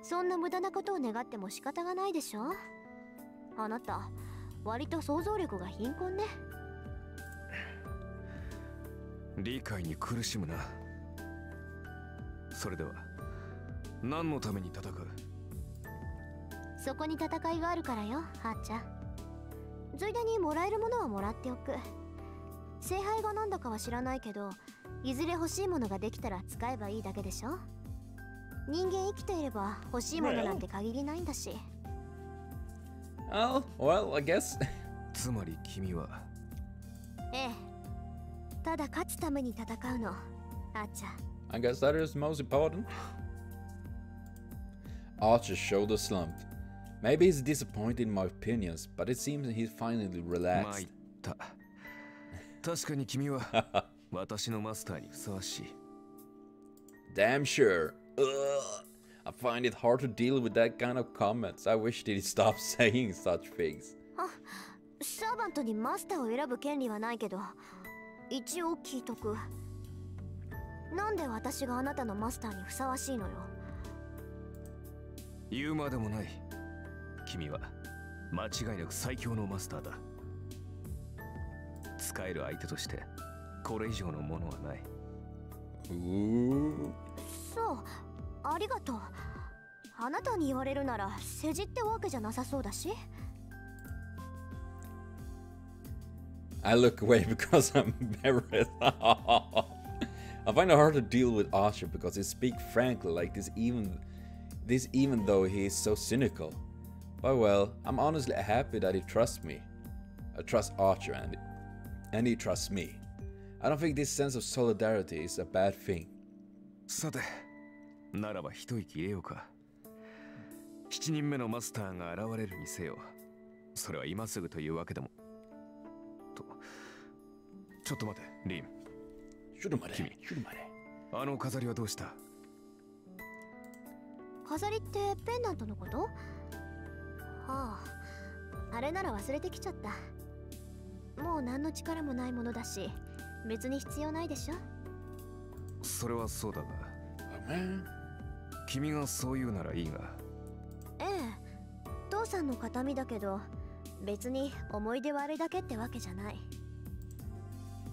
そんな無駄なことを願っても仕方がないでしょ。あなた、割と想像力が貧困ね。理解に苦しむな。それでは何のために戦う？そこに戦いがあるからよ、ハーチャー。ついでにもらえるものはもらっておく。聖杯がなんだかは知らないけど、いずれ欲しいものができたら使えばいいだけでしょ。人間生きていれば欲しいものなんて限りないんだし。Oh, well, I guess. つまり君は。ええ。ただ勝つために戦うの、アーチャー。I guess that is most important. Archer's shoulder slumped. Maybe he's disappointed in my opinions, but it seems he's finally relaxed. 確かに君は私のマスターにふさわしい。Damn sure. I find it hard to deal with that kind of comments. I wish they'd stop saying such things. サーバントにマスターを選ぶ権利はないけど、一応聞いとく。なんで私があなたのマスターにふさわしいのよ。言うまでもない。君は間違いなく最強のマスターだ。使える相手としてこれ以上のものはない。そう、ありがとう。あなたに言われるなら世辞ってわけじゃなさそうだし。I look away because I'm embarrassed. I find it hard to deal with Archer because he speaks frankly like this even though he is so cynical. But well, I'm honestly happy that he trusts me. I trust Archer and he trusts me. I don't think this sense of solidarity is a bad thing. さて、ならば一息入れようか。7人目のマスターが現れるにせよ。それは今すぐというわけでも。ちょっと待て、リン。君、あの飾りはどうした？飾りってペンダントのこと？はあ、あれなら忘れてきちゃった。もう何の力もないものだし、別に必要ないでしょ。それはそうだが、君がそう言うならいいが。ええ、父さんの形見だけど、別に思い出はあれだけってわけじゃない。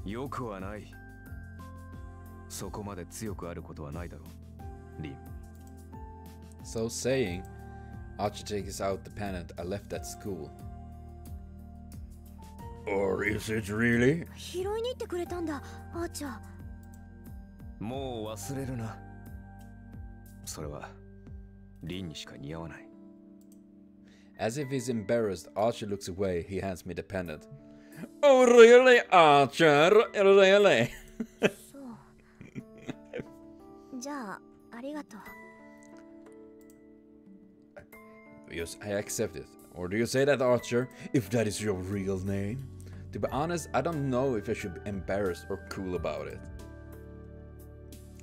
よくはない。そこまで強くあることはないだろう、リン。So saying, Archer takes out the pennant I left at school. Or is it really? 拾いに行ってくれたんだ、アーチャー。もう忘れるな。それはリンにしか似合わない。As if he's embarrassed, Archer looks away. He hands me the pendant. Oh, really, Archer? Really? そう。じゃあ、ありがとう。Yes, I accept it. Or do you say that, Archer, if that is your real name? To be honest, I don't know if I should be embarrassed or cool about it.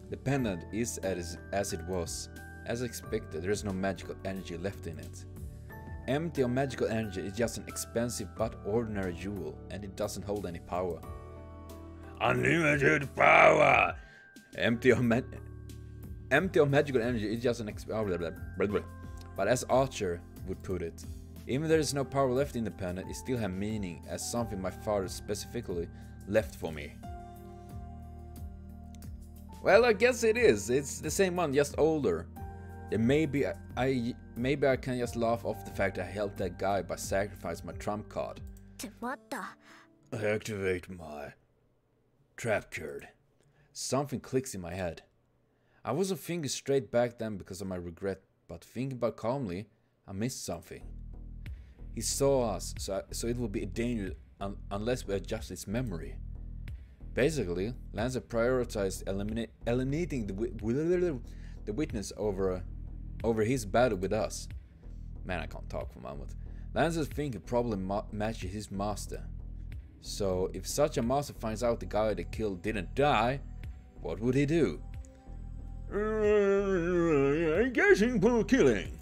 The pendant is as it was. As expected, there is no magical energy left in it. Empty of magical energy is just an expensive but ordinary jewel, and it doesn't hold any power. Unlimited power! Empty of magical energy is just an But as Archer would put it, even if there is no power left in the pendant, it still has meaning as something my father specifically left for me. Well, I guess it is. It's the same one, just older. Then maybe I can just laugh off the fact that I helped that guy by sacrificing my trump card. Activate my trap card. Something clicks in my head. I wasn't thinking straight back then because of my regret, but thinking about calmly, I missed something. He saw us, so it will be a danger unless we adjust its memory. Basically, Lancer prioritized eliminating the witness over his battle with us. Man, I can't talk for a moment. Lancer's thinking probably matches his master. So, if such a master finds out the guy they killed didn't die, what would he do? I'm guessing for killing.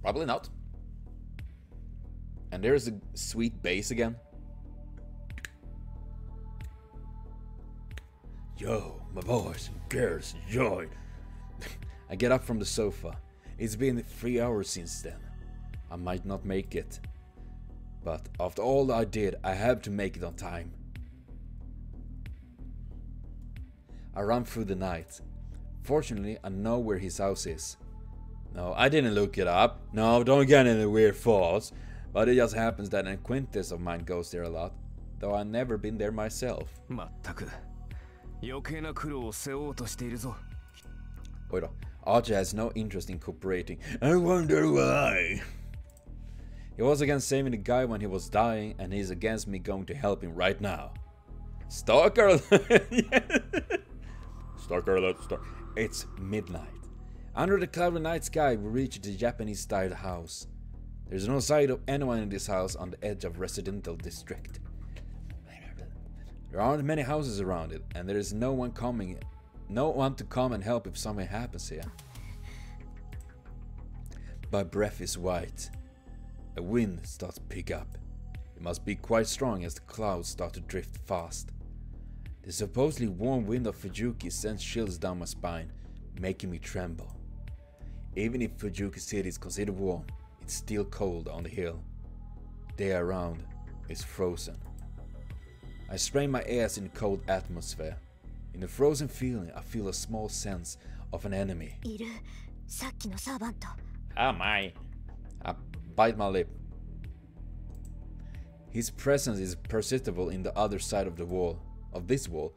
Probably not. And there's a sweet bass again. Yo, my boys and girls, join. I get up from the sofa. It's been 3 hours since then. I might not make it. But after all I did, I have to make it on time. I run through the night. Fortunately, I know where his house is. No, I didn't look it up. No, don't get any weird thoughts. But it just happens that an acquaintance of mine goes there a lot. Though I've never been there myself. まったく余計な苦労を背負おうとしているぞ。 Wait, Archer has no interest in cooperating. I wonder why. He was against saving the guy when he was dying, and he's against me going to help him right now. Stalker! Stalker alert, It's midnight. Under the cloudy night sky, we reach the Japanese-style house. There's no sight of anyone in this house on the edge of residential district. There aren't many houses around it, and there is no one to come and help if something happens here. My breath is white. A wind starts to pick up. It must be quite strong as the clouds start to drift fast. The supposedly warm wind of Fujuki sends chills down my spine, making me tremble. Even if Fujuki City is considered warm, it's still cold on the hill. The air around is frozen. I strain my ears in the cold atmosphere. In the frozen feeling, I feel a small sense of an enemy. Oh my! I bite my lip. His presence is perceptible in the other side of the wall. Of this wall!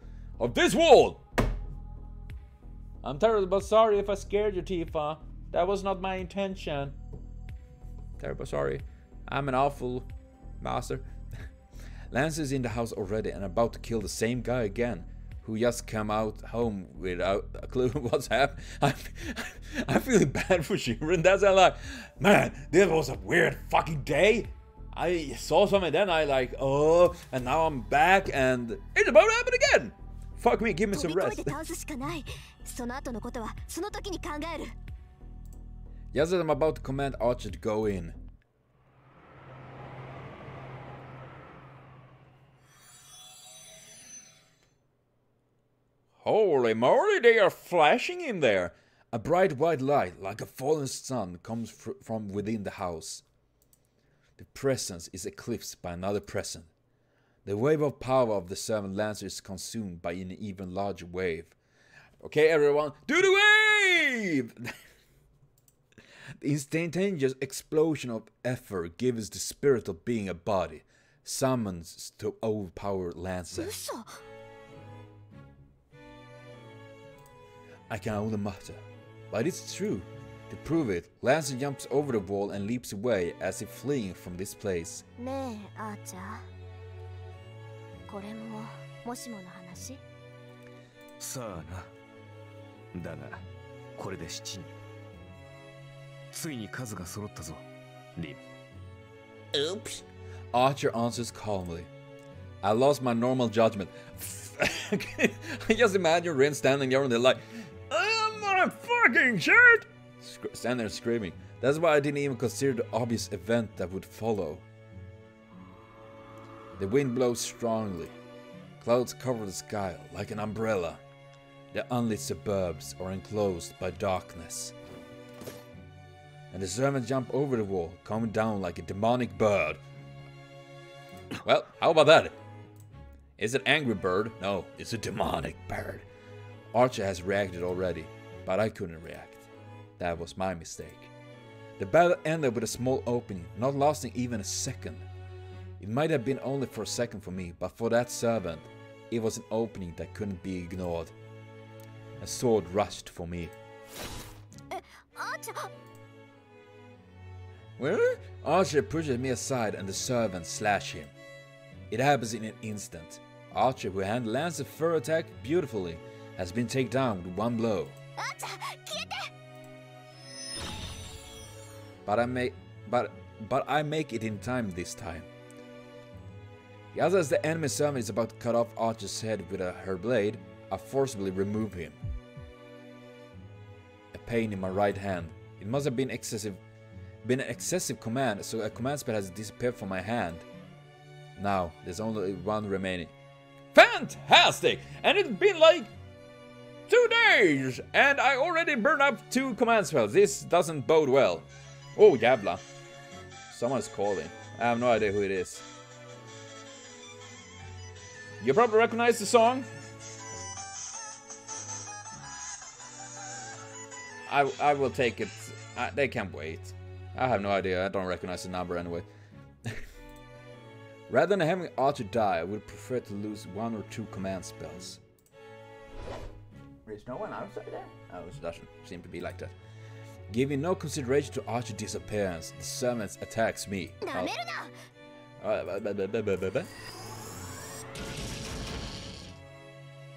I'm terribly sorry if I scared you, Tifa. That was not my intention. Terribly sorry. I'm an awful master. Lance is in the house already and about to kill the same guy again, who just come out home without a clue what's happening. I'm feeling bad for Shirin. That's like, man, this was a weird fucking day. I saw something, then I like, oh, and now I'm back and it's about to happen again. Fuck me, give me some rest. Just as I'm about to command Archer to go in. Holy moly, they are flashing in there! A bright white light, like a fallen sun, comes from within the house. The presence is eclipsed by another presence. The wave of power of the seven lancers is consumed by an even larger wave. Okay, everyone, do the wave! The instantaneous explosion of effort gives the spirit of being a body, summons to overpower lances. I can only mutter, but it's true. To prove it, Lancer jumps over the wall and leaps away as if fleeing from this place. Oops. Archer answers calmly. I lost my normal judgment. I just imagine Rin standing there and they're like, I'm not a fucking shit! Standing there screaming. That's why I didn't even consider the obvious event that would follow. The wind blows strongly. Clouds cover the sky like an umbrella. The unlit suburbs are enclosed by darkness. And the servants jump over the wall, coming down like a demonic bird. Well, how about that? Is it an angry bird? No, it's a demonic bird. Archer has reacted already, but I couldn't react. That was my mistake. The battle ended with a small opening, not lasting even a second. It might have been only for a second for me, but for that servant, it was an opening that couldn't be ignored. A sword rushed for me. Well, Archer pushes me aside and the servants slash him. It happens in an instant. Archer, who handled Lance's fur attack beautifully, has been taken down with one blow. But I make it in time this time. Just as the enemy servant is about to cut off Archer's head with her blade, I forcibly remove him. A pain in my right hand. It must have been an excessive command, so a command spell has disappeared from my hand. Now, there's only one remaining. Fantastic! And it's been like 2 days! And I already burned up 2 command spells. This doesn't bode well. Oh, jävla. Someone's calling. I have no idea who it is. You probably recognize the song. I will take it They can't wait. I have no idea. I don't recognize the number anyway. Rather than having Archer die, I would prefer to lose 1 or 2 command spells. There's no one outside there? Oh, it doesn't seem to be like that. Giving no consideration to Archer's disappearance, the servant attacks me.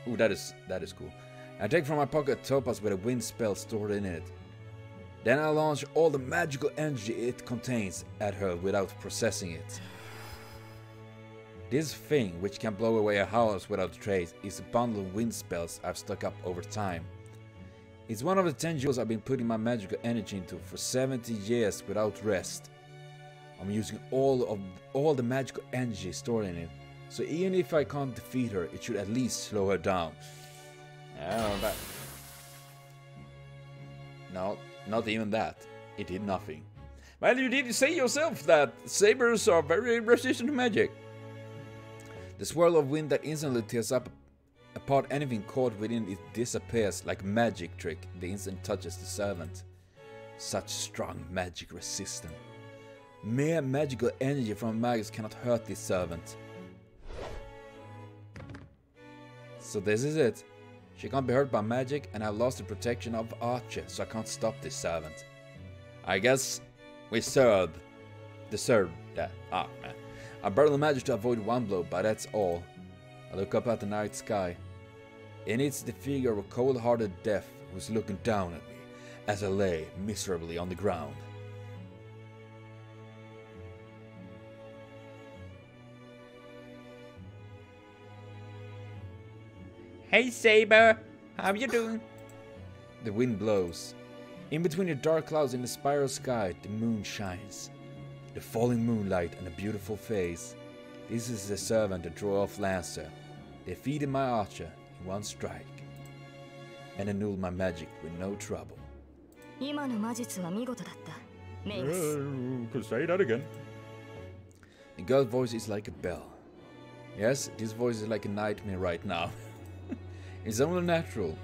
Ooh, that is cool. I take from my pocket a topaz with a wind spell stored in it. Then I launch all the magical energy it contains at her without processing it. This thing, which can blow away a house without trace, is a bundle of wind spells I've stuck up over time. It's one of the 10 jewels I've been putting my magical energy into for 70 years without rest. I'm using all the magical energy stored in it, so even if I can't defeat her, it should at least slow her down. No, not even that. It did nothing. Well, you did say yourself that sabers are very resistant to magic. The swirl of wind that instantly tears apart anything caught within it disappears like a magic trick the instant touches the servant. Such strong magic resistance. Mere magical energy from magus cannot hurt this servant. So this is it. She can't be hurt by magic, and I've lost the protection of Archer, so I can't stop this servant. I guess we deserved that. Ah, man. I barely managed to avoid one blow, but that's all. I look up at the night sky. In it's the figure of a cold-hearted death who's looking down at me as I lay miserably on the ground. Hey Saber, how you doing? The wind blows. In between the dark clouds in the spiral sky, the moon shines. The falling moonlight and a beautiful face. This is the servant, the draw-off lancer. Defeated my archer in one strike. And annulled my magic with no trouble. Could say that again. The girl's voice is like a bell. Yes, this voice is like a nightmare right now. It's only natural.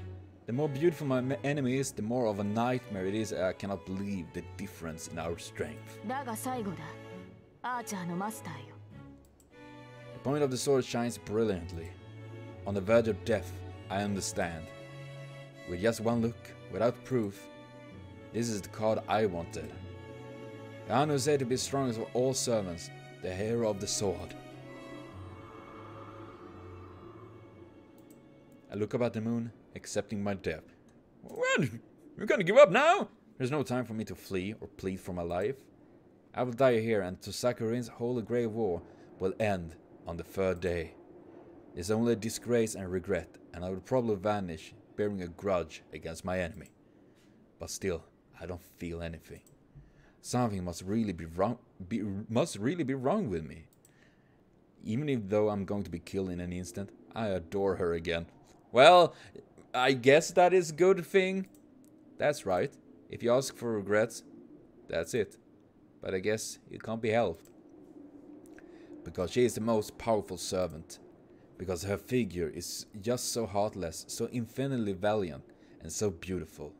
The more beautiful my enemy is, the more of a nightmare it is. I cannot believe the difference in our strength. The point of the sword shines brilliantly. On the verge of death, I understand. With just one look, without proof, this is the card I wanted. The one who is said to be strongest of all servants, the hero of the sword. I look up at the moon, accepting my death. What? You're gonna give up now? There's no time for me to flee or plead for my life. I will die here, and Tosakarin's holy grey war will end on the 3rd day. There's only disgrace and regret, and I will probably vanish, bearing a grudge against my enemy. But still, I don't feel anything. Something must really be wrong with me. Even though I'm going to be killed in an instant, I adore her again. Well, I guess that is a good thing. That's right. If you ask for regrets, that's it. But I guess it can't be helped. Because she is the most powerful servant. Because her figure is just so heartless, so infinitely valiant, and so beautiful.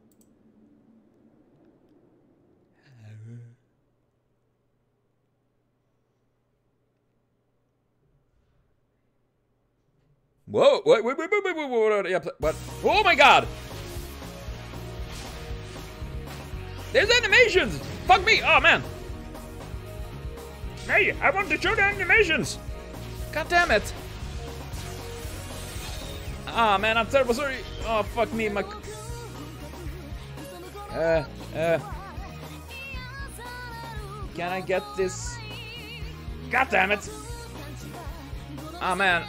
Whoa! Wait! What? Oh my God! There's animations! Fuck me! Oh man! Hey, I want to show the animations! God damn it! Ah man, I'm terrible. Sorry. Oh fuck me, my. Can I get this? God damn it! Ah man.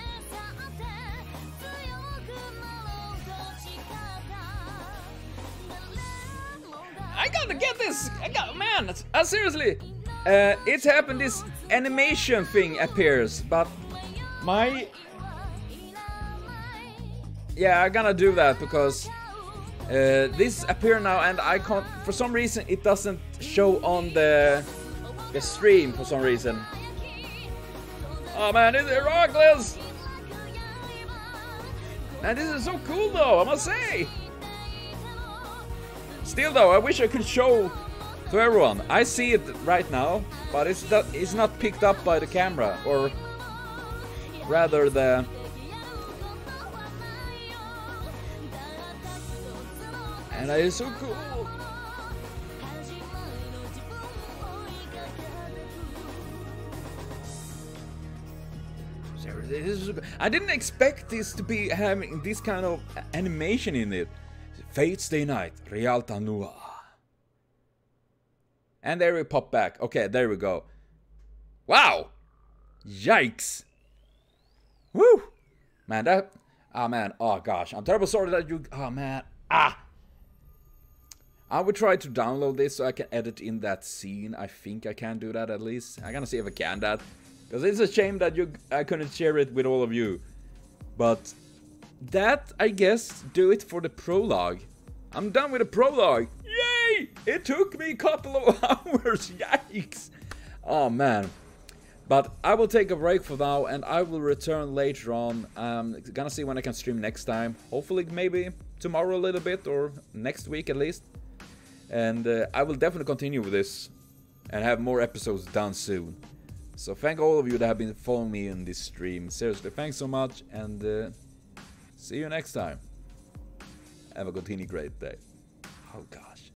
I gotta get this! Man, seriously! It's happened, this animation thing appears, but my... Yeah, I'm gonna do that because this appear now and I can't... For some reason it doesn't show on the stream for some reason. Oh man, it's Heracles! Man, this is so cool though, I must say! Still though, I wish I could show To everyone, I see it right now, but it's not picked up by the camera, or rather the... And that is so cool! I didn't expect this to be having this kind of animation in it. Fate's Day Night, Rialta Nua. And there we pop back. Okay, there we go. Wow! Yikes! Woo! Man, that... Ah, man. Oh, gosh. I'm terribly sorry that you... Oh, man. Ah! I will try to download this so I can edit in that scene. I think I can do that at least. I'm gonna see if I can that. Because it's a shame that I couldn't share it with all of you. But that, I guess, do it for the prologue. I'm done with the prologue. Yay! It took me a couple of hours. Yikes! Oh, man. But I will take a break for now, and I will return later on. Gonna see when I can stream next time. Hopefully, maybe tomorrow a little bit, or next week at least. And I will definitely continue with this and have more episodes done soon. So thank all of you that have been following me in this stream. Seriously, thanks so much, and see you next time. Have a continued great day. Oh, God.